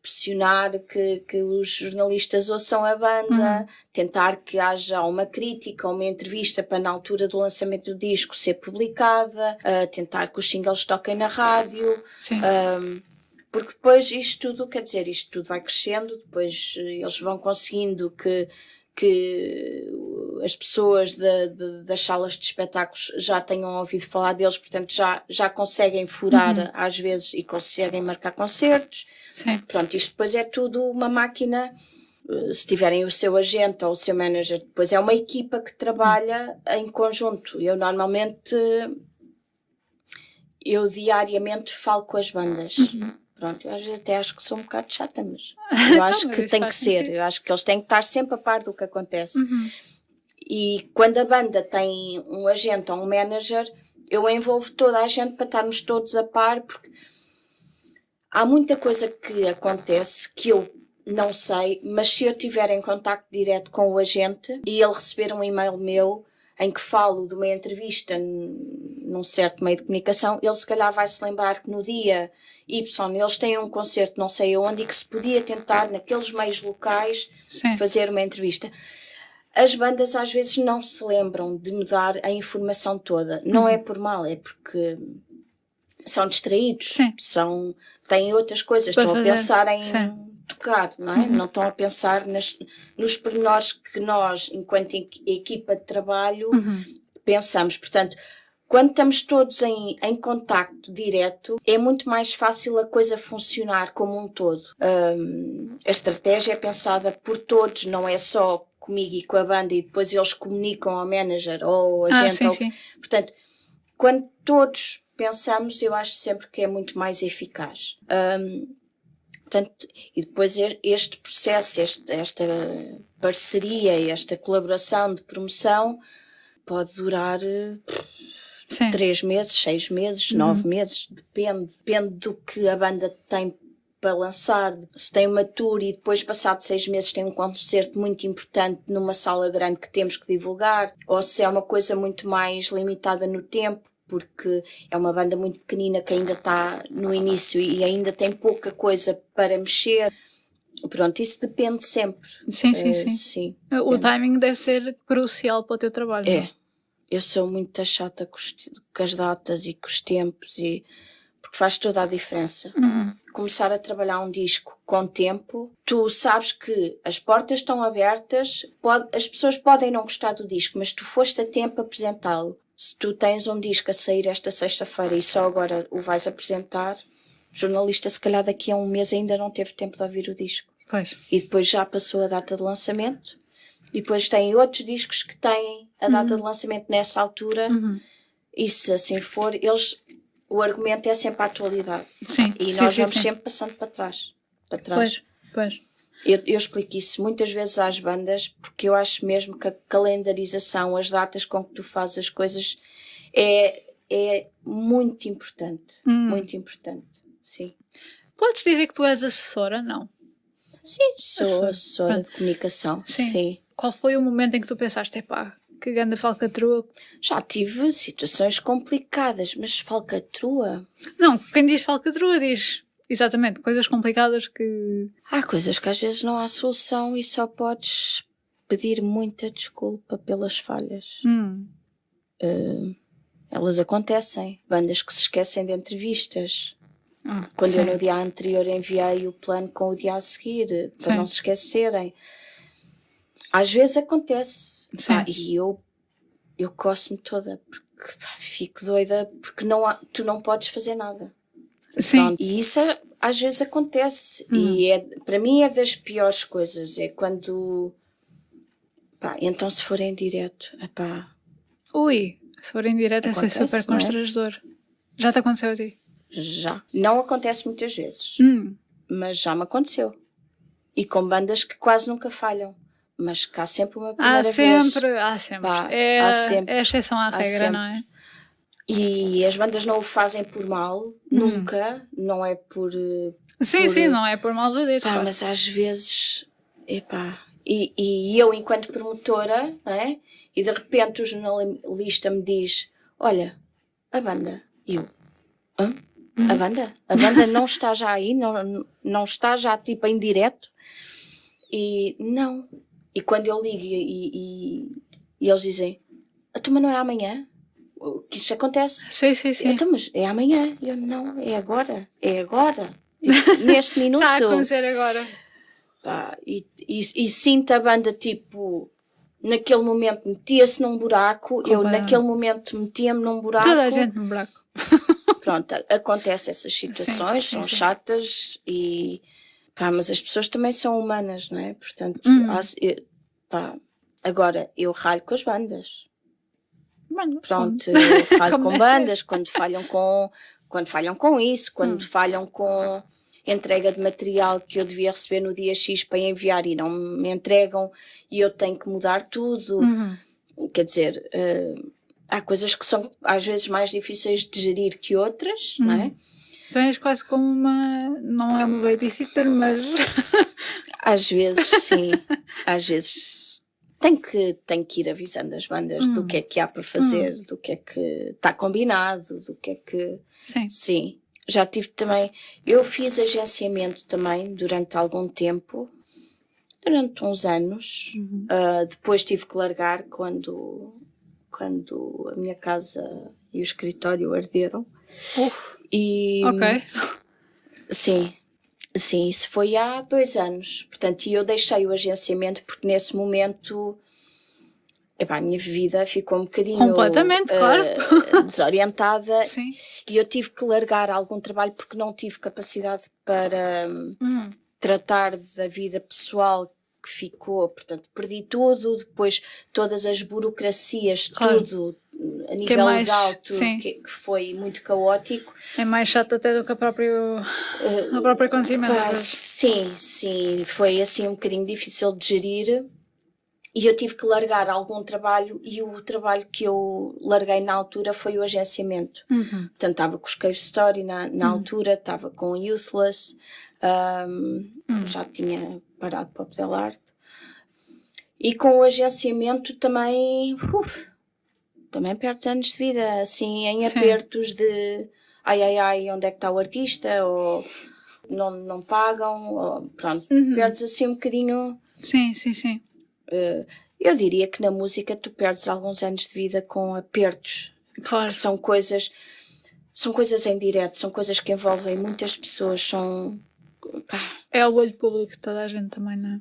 pressionar que os jornalistas ouçam a banda, tentar que haja uma crítica, uma entrevista para na altura do lançamento do disco ser publicada, tentar que os singles toquem na rádio, porque depois isto tudo vai crescendo, depois eles vão conseguindo que as pessoas das salas de espetáculos já tenham ouvido falar deles, portanto já conseguem furar às vezes e conseguem marcar concertos. Pronto, isto depois é tudo uma máquina. Se tiverem o seu agente ou o seu manager, depois é uma equipa que trabalha em conjunto. Eu normalmente, diariamente falo com as bandas. Pronto, eu às vezes até acho que sou um bocado chata, mas eu acho que tem que ser. Eu acho que eles têm que estar sempre a par do que acontece. E quando a banda tem um agente ou um manager, eu envolvo toda a gente para estarmos todos a par, porque há muita coisa que acontece que eu não sei, mas se eu tiver em contacto direto com o agente e ele receber um e-mail meu em que falo de uma entrevista num certo meio de comunicação, ele se calhar vai se lembrar que no dia Y eles têm um concerto não sei onde e que se podia tentar naqueles meios locais fazer uma entrevista. As bandas às vezes não se lembram de me dar a informação toda. Não é por mal, é porque são distraídos, têm outras coisas, estão a pensar em tocar, não é? Não estão a pensar nos pormenores que nós, enquanto equipa de trabalho, pensamos. Portanto, quando estamos todos em contacto direto, é muito mais fácil a coisa funcionar como um todo. A estratégia é pensada por todos, não é só comigo e com a banda e depois eles comunicam ao manager ou a gente. Portanto, quando todos pensamos, eu acho sempre que é muito mais eficaz. Portanto, e depois este processo, esta parceria, esta colaboração de promoção pode durar 3 meses, 6 meses, 9 meses, depende do que a banda tem para lançar. Se tem uma tour e depois, passado 6 meses, tem um concerto muito importante numa sala grande que temos que divulgar, ou se é uma coisa muito mais limitada no tempo, porque é uma banda muito pequenina que ainda está no início e ainda tem pouca coisa para mexer. Pronto, isso depende sempre. Sim. O timing deve ser crucial para o teu trabalho. É. Eu sou muito chata com as datas e com os tempos, porque faz toda a diferença. Começar a trabalhar um disco com tempo, tu sabes que as portas estão abertas, as pessoas podem não gostar do disco, mas tu foste a tempo a apresentá-lo. Se tu tens um disco a sair esta sexta-feira e só agora o vais apresentar, o jornalista se calhar daqui a um mês ainda não teve tempo de ouvir o disco. E depois já passou a data de lançamento. E depois tem outros discos que têm a data de lançamento nessa altura. E se assim for, o argumento é sempre a atualidade. E nós vamos sempre passando para trás. Pois. Eu explico isso muitas vezes às bandas, porque eu acho mesmo que a calendarização, as datas com que tu fazes as coisas é muito importante. Muito importante, sim. Podes dizer que tu és assessora? Não. Sim, sou assessora de comunicação. Sim. Qual foi o momento em que tu pensaste, que grande falcatrua? Já tive situações complicadas, mas falcatrua? Não, quem diz falcatrua diz exatamente, coisas complicadas que... Há coisas que às vezes não há solução e só podes pedir muita desculpa pelas falhas. Elas acontecem. Bandas que se esquecem de entrevistas. Quando eu no dia anterior enviei o plano com o dia a seguir, para não se esquecerem. Às vezes acontece. E eu coço-me toda, porque fico doida, porque tu não podes fazer nada. Pronto. E isso às vezes acontece. E para mim é das piores coisas. É quando... então se for em direto, se for em direto é ser super constrangedor. Já te aconteceu a ti? Já. Não acontece muitas vezes. Mas já me aconteceu. E com bandas que quase nunca falham. Mas que há sempre uma primeira vez. Há sempre. É a exceção à regra, não é? E as bandas não o fazem por mal. Nunca. Não é por... Sim, não é por malvadez. Mas às vezes... E eu, enquanto promotora, não é? E de repente o jornalista me diz: olha, a banda. E eu: hã? A banda? A banda não está já aí? Não está já tipo em direto? E não. E quando eu ligo e eles dizem: mas não é amanhã? Que isso acontece? Sim. Então, mas é amanhã? E eu: não, é agora. É agora. Tipo, neste minuto. Está a acontecer agora. E sinto a banda, tipo, naquele momento metia-se num buraco, eu naquele momento metia-me num buraco. Toda a gente num buraco. Pronto, acontece essas situações, são chatas mas as pessoas também são humanas, não é? Portanto, agora eu ralho com as bandas. Pronto, eu ralho com bandas quando falham com isso, quando falham com entrega de material que eu devia receber no dia X para enviar e não me entregam e eu tenho que mudar tudo. Quer dizer, há coisas que são às vezes mais difíceis de gerir que outras, não é? Então és quase como não é uma babysitter, mas... Às vezes sim, às vezes tenho que ir avisando as bandas do que é que há para fazer, do que é que está combinado, do que é que... Sim. Já tive também, eu fiz agenciamento também durante algum tempo, durante uns anos. Depois tive que largar quando a minha casa e o escritório arderam. Sim, isso foi há 2 anos. Portanto, eu deixei o agenciamento porque nesse momento a minha vida ficou um bocadinho completamente, claro, desorientada. E eu tive que largar algum trabalho porque não tive capacidade para tratar da vida pessoal que ficou. Portanto, perdi tudo, depois todas as burocracias, tudo a nível legal, tudo que foi muito caótico. É mais chato até do que a própria acontecimento. Sim, foi assim um bocadinho difícil de gerir. E eu tive que largar algum trabalho e o trabalho que eu larguei na altura foi o agenciamento. Portanto, estava com os Cave Story na altura, estava com o Youthless, já tinha parado para pedalar. E com o agenciamento também perdes anos de vida, assim, em apertos de ai, onde é que está o artista, ou não pagam, ou, pronto, perdes assim um bocadinho... Sim. Eu diria que na música tu perdes alguns anos de vida com apertos. Claro. Que são coisas em direto, são coisas que envolvem muitas pessoas, É o olho público de toda a gente também, não é?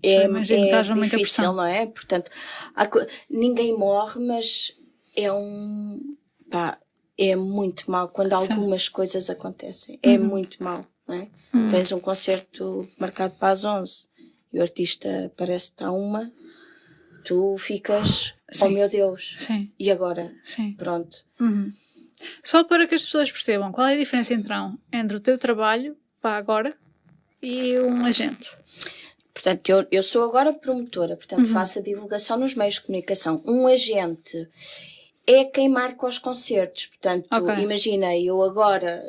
É difícil, não é? Portanto, ninguém morre, mas é muito mau quando algumas coisas acontecem. É muito mau, não é? Tens um concerto marcado para as 11 e o artista parece que está uma, tu ficas, oh meu Deus, e agora? Pronto. Só para que as pessoas percebam, qual é a diferença então entre o teu trabalho para agora e um agente? Portanto, eu sou agora promotora, portanto faço a divulgação nos meios de comunicação. Um agente é quem marca os concertos, portanto, imagina, eu agora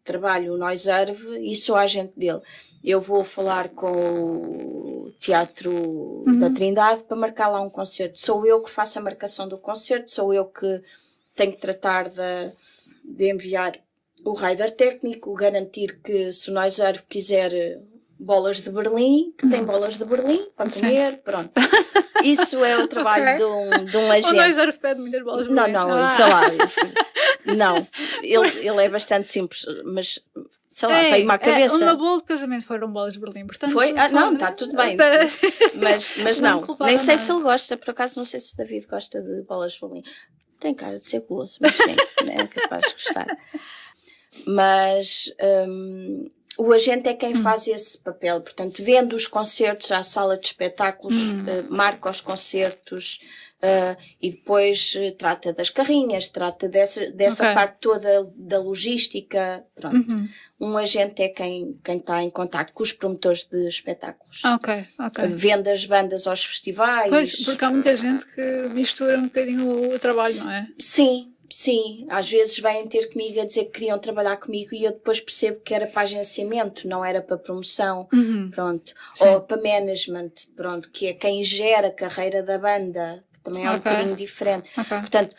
trabalho no Noiserve e sou agente dele. Eu vou falar com o Teatro da Trindade para marcar lá um concerto. Sou eu que faço a marcação do concerto, sou eu que tenho que tratar de enviar o rider técnico, garantir que se o Noiserve quiser bolas de Berlim, que tem bolas de Berlim para comer, pronto. Isso é o trabalho de um agente. O Noiserve pede muitas bolas de Berlim. Não, sei lá. Não, ele é bastante simples, mas sei lá, veio-me à cabeça. O meu bolo de casamento foram bolas de Berlim, portanto... Foi? Não, está tudo bem. Mas não, nem sei se ele gosta, por acaso não sei se David gosta de bolas de Berlim. Tem cara de ser guloso, mas sim, é capaz de gostar. Mas o agente é quem faz esse papel, portanto, vende os concertos à sala de espetáculos, marca os concertos e depois trata das carrinhas, trata dessa parte toda da logística. Pronto. Um agente é quem está em contacto com os promotores de espetáculos. Vende as bandas aos festivais. Pois, porque há muita gente que mistura um bocadinho o trabalho, não é? Sim, às vezes vêm ter comigo a dizer que queriam trabalhar comigo e eu depois percebo que era para agenciamento, não era para promoção, pronto. Sim. Ou para management, pronto, que é quem gera a carreira da banda, também é um bocadinho diferente. Portanto,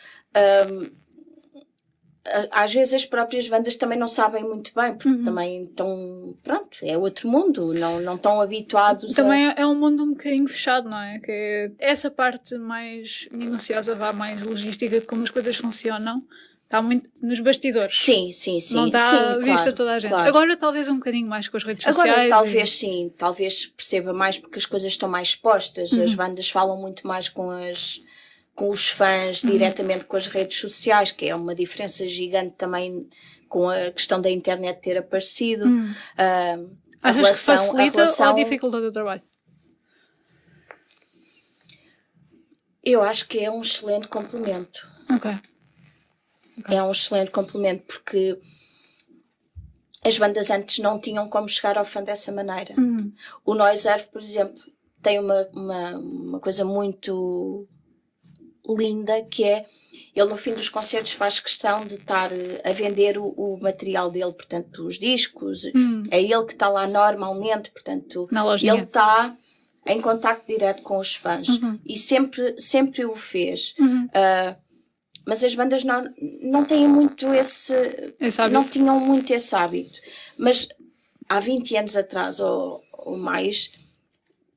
às vezes as próprias bandas também não sabem muito bem, porque também estão, pronto, é outro mundo, não estão habituados também é um mundo um bocadinho fechado, não é? Que essa parte mais minuciosa, mais logística de como as coisas funcionam, está muito nos bastidores. Sim. Não está vista toda a gente. Claro. Agora talvez um bocadinho mais com as redes sociais. Talvez sim, talvez perceba mais porque as coisas estão mais expostas, as bandas falam muito mais com os fãs, diretamente com as redes sociais, que é uma diferença gigante também com a questão da internet ter aparecido. Achas que facilita ou dificulta o teu trabalho? Eu acho que é um excelente complemento. É um excelente complemento porque as bandas antes não tinham como chegar ao fã dessa maneira. O Noiserve, por exemplo, tem uma coisa muito linda, que é ele no fim dos concertos faz questão de estar a vender o material dele, portanto os discos, é ele que está lá normalmente, portanto ele está em contacto direto com os fãs e sempre o fez. Mas as bandas não têm muito esse hábito. Não tinham muito esse hábito, mas há 20 anos atrás ou mais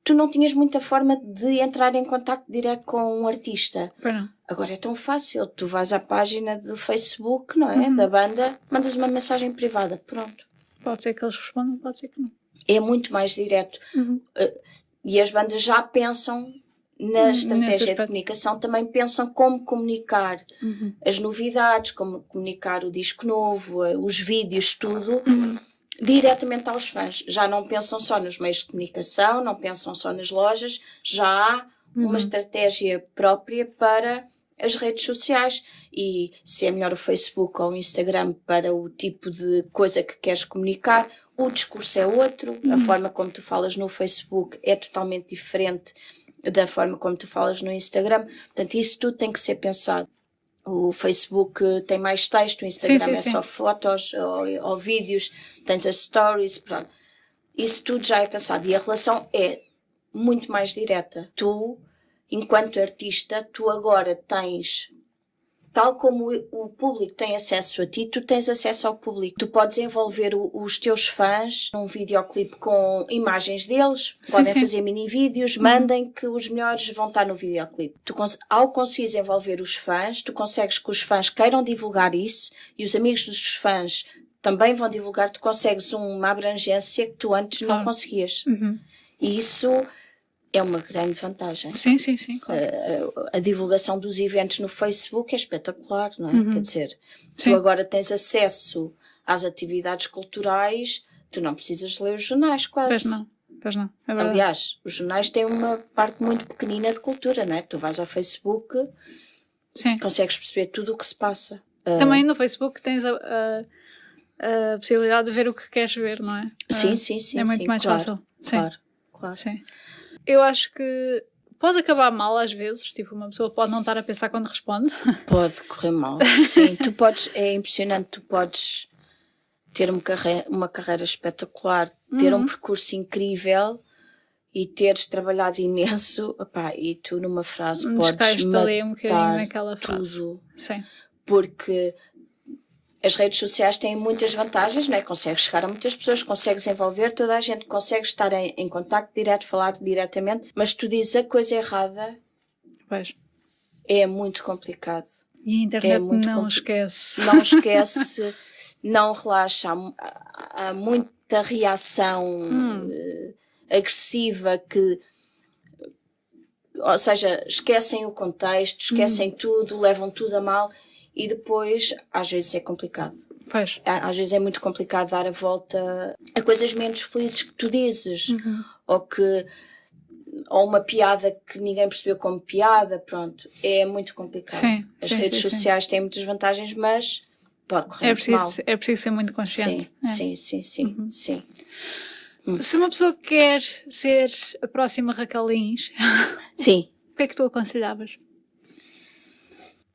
tu não tinhas muita forma de entrar em contacto direto com um artista. Agora é tão fácil, tu vais à página do Facebook, não é? Da banda, mandas uma mensagem privada, pronto. Pode ser que eles respondam, pode ser que não. É muito mais direto. E as bandas já pensam na estratégia de comunicação, também pensam como comunicar as novidades, como comunicar o disco novo, os vídeos, tudo. Diretamente aos fãs. Já não pensam só nos meios de comunicação, não pensam só nas lojas, já há uma estratégia própria para as redes sociais e se é melhor o Facebook ou o Instagram para o tipo de coisa que queres comunicar, o discurso é outro, a forma como tu falas no Facebook é totalmente diferente da forma como tu falas no Instagram, portanto isso tudo tem que ser pensado. O Facebook tem mais texto, o Instagram só fotos ou vídeos, tens as stories, pronto. Isso tudo já é pensado e a relação é muito mais direta. Tu, enquanto artista, tu agora tens, tal como o público tem acesso a ti, tu tens acesso ao público. Tu podes envolver os teus fãs num videoclipe com imagens deles, podem fazer mini-vídeos, mandem que os melhores vão estar no videoclipe. Ao conseguires envolver os fãs, tu consegues que os fãs queiram divulgar isso e os amigos dos fãs também vão divulgar, tu consegues uma abrangência que tu antes não conseguias. E isso é uma grande vantagem. Sim, claro. A divulgação dos eventos no Facebook é espetacular, não é? Quer dizer, tu agora tens acesso às atividades culturais, tu não precisas ler os jornais quase. Pois não. É verdade. Aliás, os jornais têm uma parte muito pequenina de cultura, não é? Tu vais ao Facebook, consegues perceber tudo o que se passa. Também no Facebook tens a possibilidade de ver o que queres ver, não é? Sim. É muito mais fácil. Claro. Sim. Eu acho que pode acabar mal às vezes, tipo, uma pessoa pode não estar a pensar quando responde. Pode correr mal, sim. É impressionante, tu podes ter uma carreira espetacular, ter um percurso incrível e teres trabalhado imenso, e tu numa frase podes matar ali um bocadinho naquela frase. tudo. Sim. Porque As redes sociais têm muitas vantagens, não é? Consegues chegar a muitas pessoas, consegues envolver toda a gente, consegues estar em contacto direto, falar diretamente, mas tu dizes a coisa errada, pois. É muito complicado. E a internet não esquece. Não esquece, não relaxa. Há muita reação agressiva que... Ou seja, esquecem o contexto, esquecem tudo, levam tudo a mal e depois, às vezes, é complicado. Pois. Às vezes é muito complicado dar a volta a coisas menos felizes que tu dizes. Ou uma piada que ninguém percebeu como piada, pronto. É muito complicado. As redes sociais têm muitas vantagens, mas pode correr mal. É preciso ser muito consciente. Sim. Se uma pessoa quer ser a próxima Raquel Lins, sim. O que é que tu aconselhavas?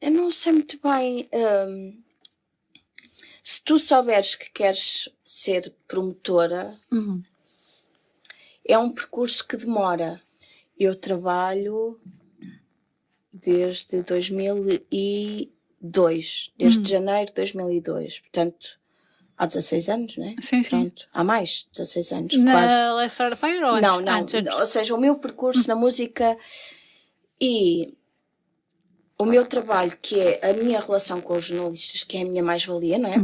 Eu não sei muito bem. Se tu souberes que queres ser promotora, é um percurso que demora. Eu trabalho desde 2002, desde janeiro de 2002, portanto, há 16 anos, não é? Sim. Pronto, há mais de 16 anos, na quase. Let's Start a Fire ou não, antes? Ou seja, o meu percurso na música e o meu trabalho, que é a minha relação com os jornalistas, que é a minha mais-valia, não é?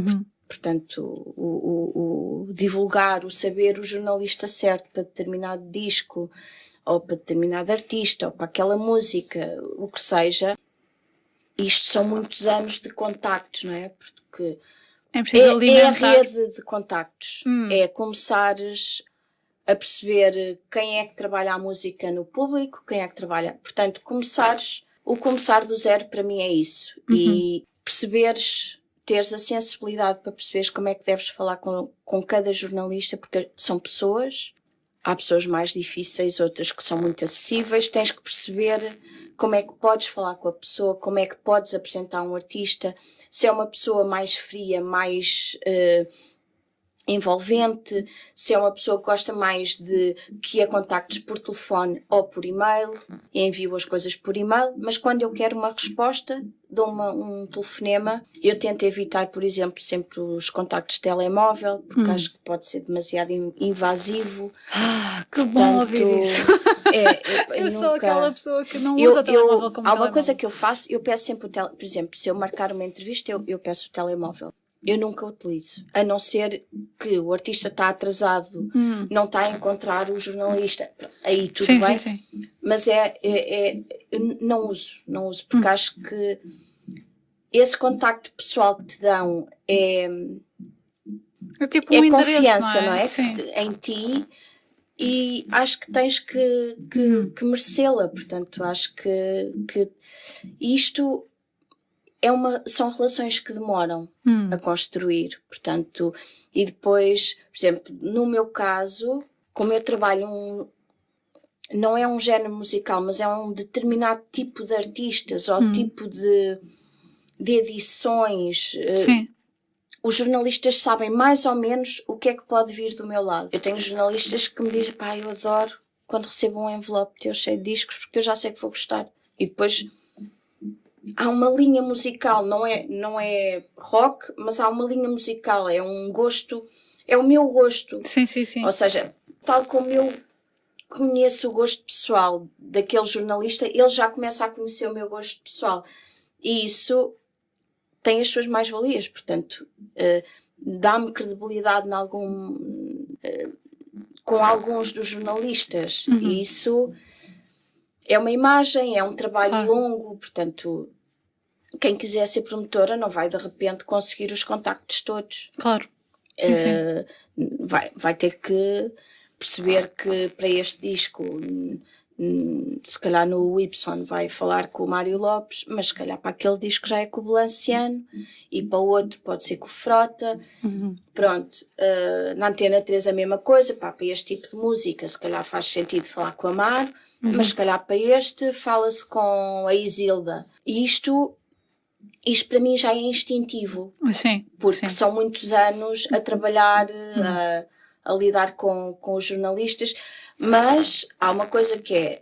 Portanto, o divulgar, o saber o jornalista certo para determinado disco, ou para determinado artista, ou para aquela música, o que seja, isto são muitos anos de contactos, não é? Porque é a rede de contactos. É começares a perceber quem é que trabalha a música no público, quem é que trabalha... Portanto, o começar do zero para mim é isso. E teres a sensibilidade para perceberes como é que deves falar com cada jornalista, porque são pessoas... Há pessoas mais difíceis, outras que são muito acessíveis. Tens que perceber como é que podes falar com a pessoa, como é que podes apresentar um artista. Se é uma pessoa mais fria, mais envolvente, se é uma pessoa que gosta mais de que a contactes por telefone ou por e-mail, e envio as coisas por e-mail, mas quando eu quero uma resposta, dou um telefonema. Eu tento evitar, por exemplo, sempre os contactos de telemóvel, porque acho que pode ser demasiado invasivo. Que bom ouvir isso. Eu sou aquela pessoa que não usa o telemóvel como telemóvel. Há uma coisa que eu faço, eu peço sempre por exemplo, se eu marcar uma entrevista, eu peço o telemóvel. Eu nunca utilizo, a não ser que o artista está atrasado, não está a encontrar o jornalista, aí tudo bem, sim. Mas não uso, porque acho que esse contacto pessoal que te dão é tipo um confiança, não é? Em ti, e acho que tens que merecê-la. Portanto, acho que isto são relações que demoram a construir, portanto, e depois, por exemplo, no meu caso, como eu trabalho não é um género musical, mas é um determinado tipo de artistas ou tipo de edições. Os jornalistas sabem mais ou menos o que é que pode vir do meu lado. Eu tenho jornalistas que me dizem, eu adoro quando recebo um envelope teu cheio de discos, porque eu já sei que vou gostar. E depois há uma linha musical, não é rock, mas há uma linha musical, é um gosto, é o meu gosto. Sim. Ou seja, tal como eu conheço o gosto pessoal daquele jornalista, ele já começa a conhecer o meu gosto pessoal. E isso tem as suas mais-valias, portanto, dá-me credibilidade com alguns dos jornalistas. E isso é uma imagem, é um trabalho longo, portanto, quem quiser ser promotora não vai de repente conseguir os contactos todos. Claro. Sim. Vai ter que perceber que para este disco, se calhar no Y vai falar com o Mário Lopes, mas se calhar para aquele disco já é com o Balanciano, e para o outro pode ser com o Frota. Pronto, na Antena 3 a mesma coisa, para este tipo de música se calhar faz sentido falar com a Mar, mas se calhar para este fala-se com a Isilda. E isto para mim já é instintivo. Sim. Porque são muitos anos a trabalhar, a lidar com os jornalistas, mas há uma coisa que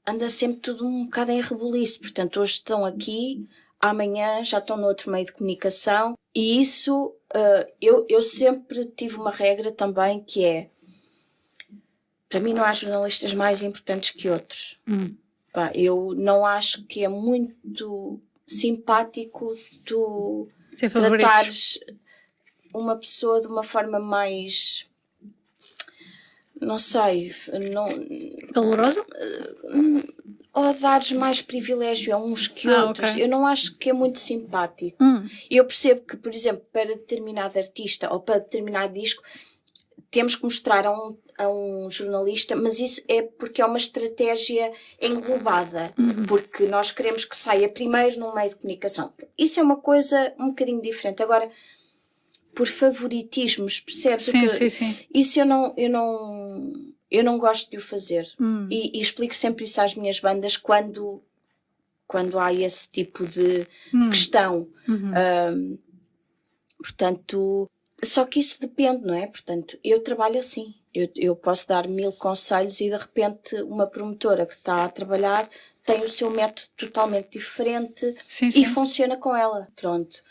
anda sempre tudo um bocado em rebuliço. Portanto, hoje estão aqui, amanhã já estão no outro meio de comunicação. E isso, eu sempre tive uma regra também que é, para mim não há jornalistas mais importantes que outros. Pá, eu não acho que é muito simpático tu tratares uma pessoa de uma forma mais, não sei, calorosa? Ou dares mais privilégio a uns que outros. Okay. Eu não acho que é muito simpático. Eu percebo que, por exemplo, para determinado artista ou para determinado disco, temos que mostrar a um jornalista, mas isso é porque é uma estratégia englobada, porque nós queremos que saia primeiro no meio de comunicação. Isso é uma coisa um bocadinho diferente. Agora, por favoritismos, percebes? Sim. Isso eu não gosto de o fazer. E explico sempre isso às minhas bandas quando há esse tipo de questão. Portanto, só que isso depende, não é? Portanto, eu trabalho assim. Eu posso dar 1000 conselhos e de repente uma promotora que está a trabalhar tem o seu método totalmente diferente e funciona com ela. Pronto.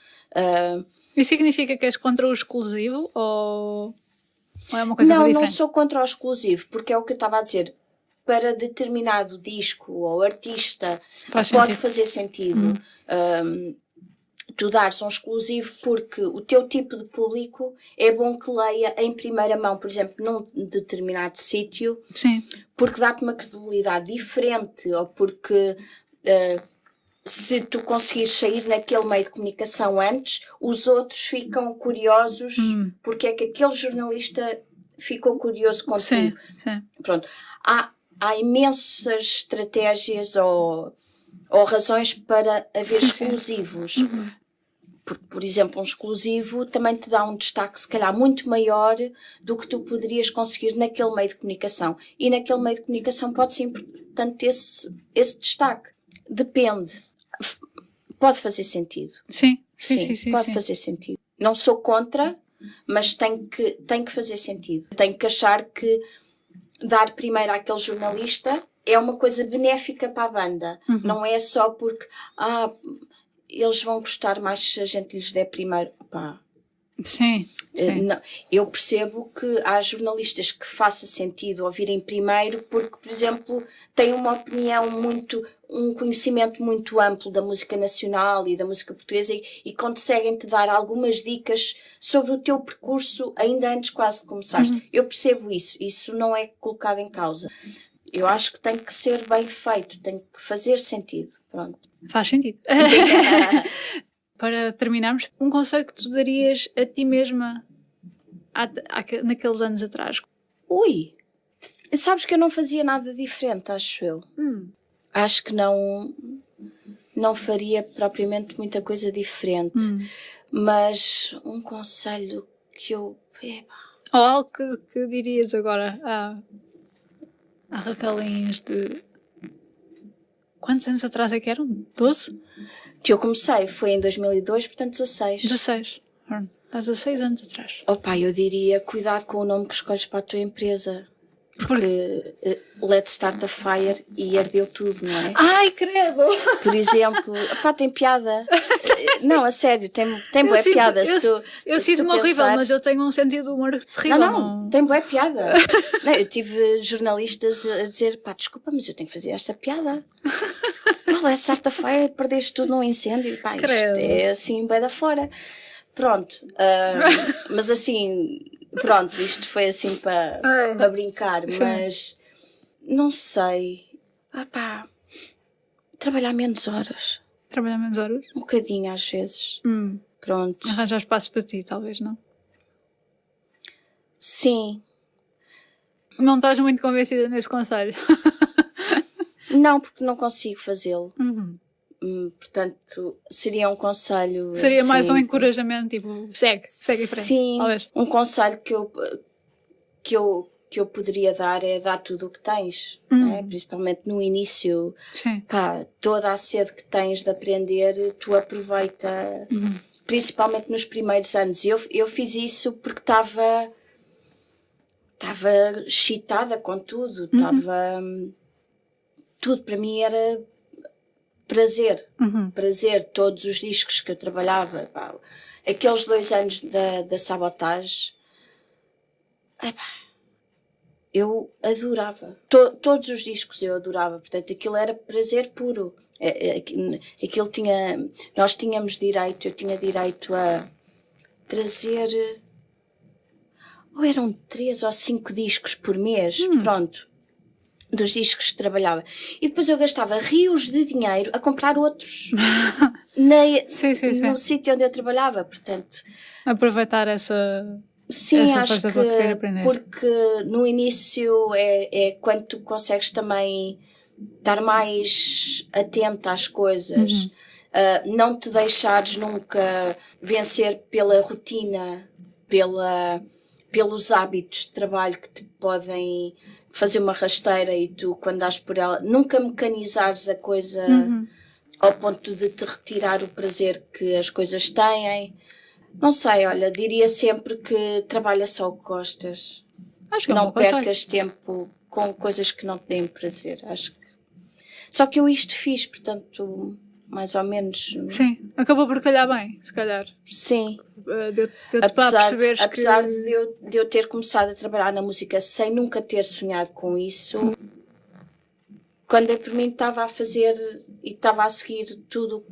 Isso significa que és contra o exclusivo ou é uma coisa diferente? Não sou contra o exclusivo, porque é o que eu estava a dizer. Para determinado disco ou artista pode fazer sentido tu dares um exclusivo, porque o teu tipo de público é bom que leia em primeira mão, por exemplo, num determinado sítio, porque dá-te uma credibilidade diferente, ou porque se tu conseguires sair naquele meio de comunicação antes, os outros ficam curiosos porque é que aquele jornalista ficou curioso contigo. Sim. Pronto. Há imensas estratégias ou razões para haver exclusivos. Porque, por exemplo, um exclusivo também te dá um destaque, se calhar, muito maior do que tu poderias conseguir naquele meio de comunicação. E naquele meio de comunicação pode ser importante esse destaque. Depende. Pode fazer sentido. Sim, pode fazer sentido. Não sou contra, mas tem que fazer sentido. Tenho que achar que dar primeiro àquele jornalista é uma coisa benéfica para a banda. Não é só porque eles vão gostar mais se a gente lhes der primeiro. Pá. Sim. Não, eu percebo que há jornalistas que faça sentido ouvirem primeiro porque, por exemplo, têm uma opinião um conhecimento muito amplo da música nacional e da música portuguesa e conseguem te dar algumas dicas sobre o teu percurso ainda antes quase de começares. Eu percebo isso não é colocado em causa. Eu acho que tem que ser bem feito, tem que fazer sentido. Pronto. Faz sentido. Para terminarmos, um conselho que tu darias a ti mesma naqueles anos atrás? Ui! Sabes que eu não fazia nada diferente, acho eu. Acho que não faria propriamente muita coisa diferente. Mas um conselho que eu... Ou algo que dirias agora a Raquelins de... Quantos anos atrás é que eram? 12? Que eu comecei, foi em 2002, portanto 16. 16. Há 16 anos atrás. Opa, eu diria, cuidado com o nome que escolhes para a tua empresa. Porque Let's Start a Fire e ardeu tudo, não é? Ai, credo! Por exemplo, opá, tem piada. Não, a sério, tem bué piada. Eu sinto-me horrível, mas eu tenho um sentido de humor terrível. Não, tem bué piada. Não, eu tive jornalistas a dizer, pá, desculpa, mas eu tenho que fazer esta piada. Let's Start a Fire, perdeste tudo num incêndio. Pá, isto é assim, bué da fora. Pronto, mas assim... Pronto, isto foi assim para brincar, mas não sei. Trabalhar menos horas. Trabalhar menos horas? Um bocadinho às vezes. Pronto. Arranjar espaço para ti, talvez, não? Sim. Não estás muito convencida nesse conselho? Não, porque não consigo fazê-lo. Portanto, seria um conselho... Seria mais um encorajamento, tipo, segue em frente. Sim, talvez. Um conselho que eu poderia dar é dar tudo o que tens, né? Principalmente no início. Sim. Pá, toda a sede que tens de aprender, tu aproveita, principalmente nos primeiros anos. Eu fiz isso porque estava excitada com tudo, tudo para mim era prazer. Prazer, todos os discos que eu trabalhava, pá, aqueles 2 anos da Sabotage, eu adorava. Todos os discos eu adorava, portanto aquilo era prazer puro. Aquilo nós tínhamos direito, eu tinha direito a trazer, ou eram 3 ou 5 discos por mês, pronto, dos discos que trabalhava. E depois eu gastava rios de dinheiro a comprar outros no sítio onde eu trabalhava, portanto... Aproveitar essa acho que porque no início é quando tu consegues também estar mais atenta às coisas, não te deixares nunca vencer pela rotina, pelos hábitos de trabalho que te podem fazer uma rasteira e tu, quando dás por ela, nunca mecanizares a coisa ao ponto de te retirar o prazer que as coisas têm. Não sei, olha, diria sempre que trabalha só o que gostas. Acho que não percas tempo com coisas que não te deem prazer. Acho que... Só que eu isto fiz, portanto, mais ou menos... Sim, acabou por calhar bem, se calhar. Sim. Apesar de eu ter começado a trabalhar na música sem nunca ter sonhado com isso, quando eu por mim estava a fazer e estava a seguir tudo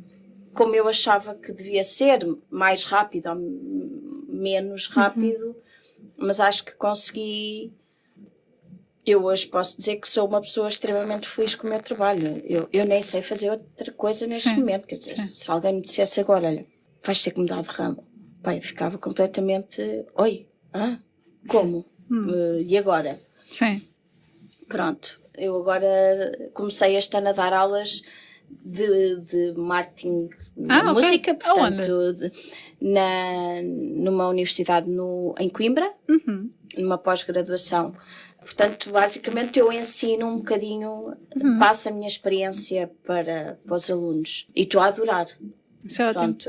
como eu achava que devia ser, mais rápido ou menos rápido, mas acho que consegui. Eu hoje posso dizer que sou uma pessoa extremamente feliz com o meu trabalho. Eu nem sei fazer outra coisa neste momento, quer dizer, se alguém me dissesse agora, olha, vais ter que mudar de ramo, pai, eu ficava completamente, como? E agora? Sim. Pronto, eu agora comecei este ano a dar aulas de marketing na música, portanto, numa universidade em Coimbra, numa pós-graduação. Portanto, basicamente eu ensino um bocadinho, passo a minha experiência para os alunos e estou a adorar. Isso é Pronto,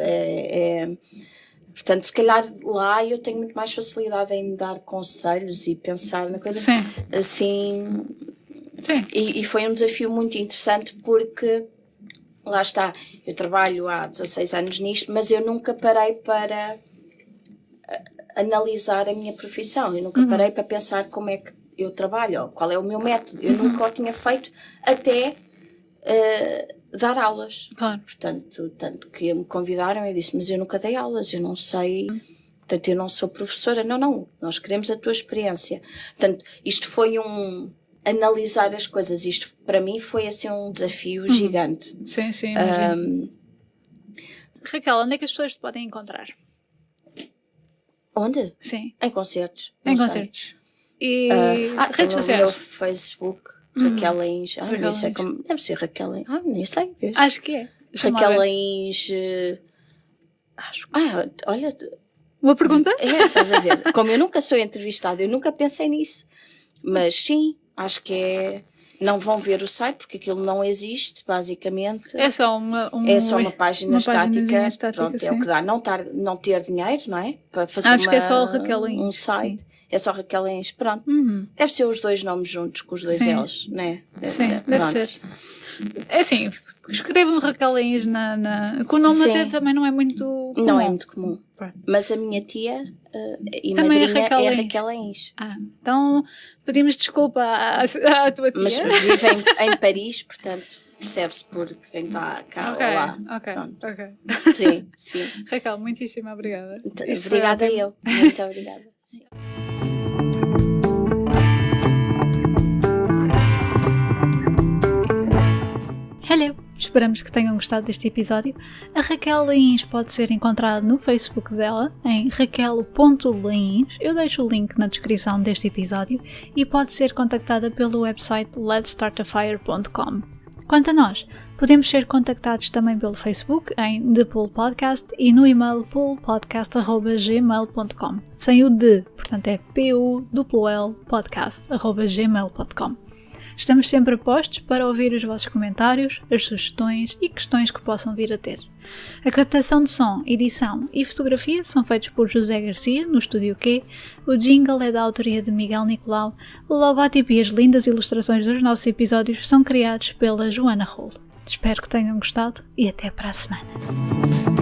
portanto, se calhar lá eu tenho muito mais facilidade em dar conselhos e pensar na coisa. Sim. Assim. Sim. E foi um desafio muito interessante porque, lá está, eu trabalho há 16 anos nisto, mas eu nunca parei para analisar a minha profissão, eu nunca parei para pensar como é que eu trabalho, qual é o meu método, eu nunca o tinha feito até dar aulas. Claro. Portanto, tanto que me convidaram, eu disse, mas eu nunca dei aulas, eu não sei, portanto eu não sou professora, não, nós queremos a tua experiência. Portanto, isto foi analisar as coisas, isto para mim foi assim um desafio gigante. Sim, imagino. Raquel, onde é que as pessoas te podem encontrar? Onde? Sim. Em concertos. Em concertos. E redes sociais? No meu Facebook, Raquel Lins. Não sei como, deve ser Raquel Lins. Nem sei. Acho que é. Raquel Lins. Olha. Uma pergunta? Estás a ver. Como eu nunca sou entrevistada, eu nunca pensei nisso. Mas sim, acho que é. Não vão ver o site porque aquilo não existe, basicamente. É só uma página estática. Pronto, sim. É o que dá. Não ter dinheiro, não é? Para fazer acho que é só Raquel Lins, um site. Sim. É só Raquel Lins, pronto. Deve ser os 2 nomes juntos, com os 2 L's, não é? Deve ser. É assim, escrevam Raquel Lins com o nome até também não é muito comum. Não é muito comum. Mas a minha tia e também madrinha é Raquel Lins. Então pedimos desculpa à tua tia. Mas vivem em Paris, portanto percebe-se por quem está cá ou lá. Ok. Sim. Raquel, muitíssimo obrigada. Obrigada eu. Muito obrigada. Sim. Hello! Esperamos que tenham gostado deste episódio. A Raquel Lins pode ser encontrada no Facebook dela, em raquel.lins. Eu deixo o link na descrição deste episódio e pode ser contactada pelo website letstartafire.com. Quanto a nós, podemos ser contactados também pelo Facebook em The Pool Podcast e no e-mail poolpodcast@gmail.com. Sem o D, portanto é PULPodcast@gmail.com. Estamos sempre a postos para ouvir os vossos comentários, as sugestões e questões que possam vir a ter. A captação de som, edição e fotografia são feitos por José Garcia, no Estúdio Q, o jingle é da autoria de Miguel Nicolau, o logótipo e as lindas ilustrações dos nossos episódios são criados pela Joana Rolo. Espero que tenham gostado e até para a semana.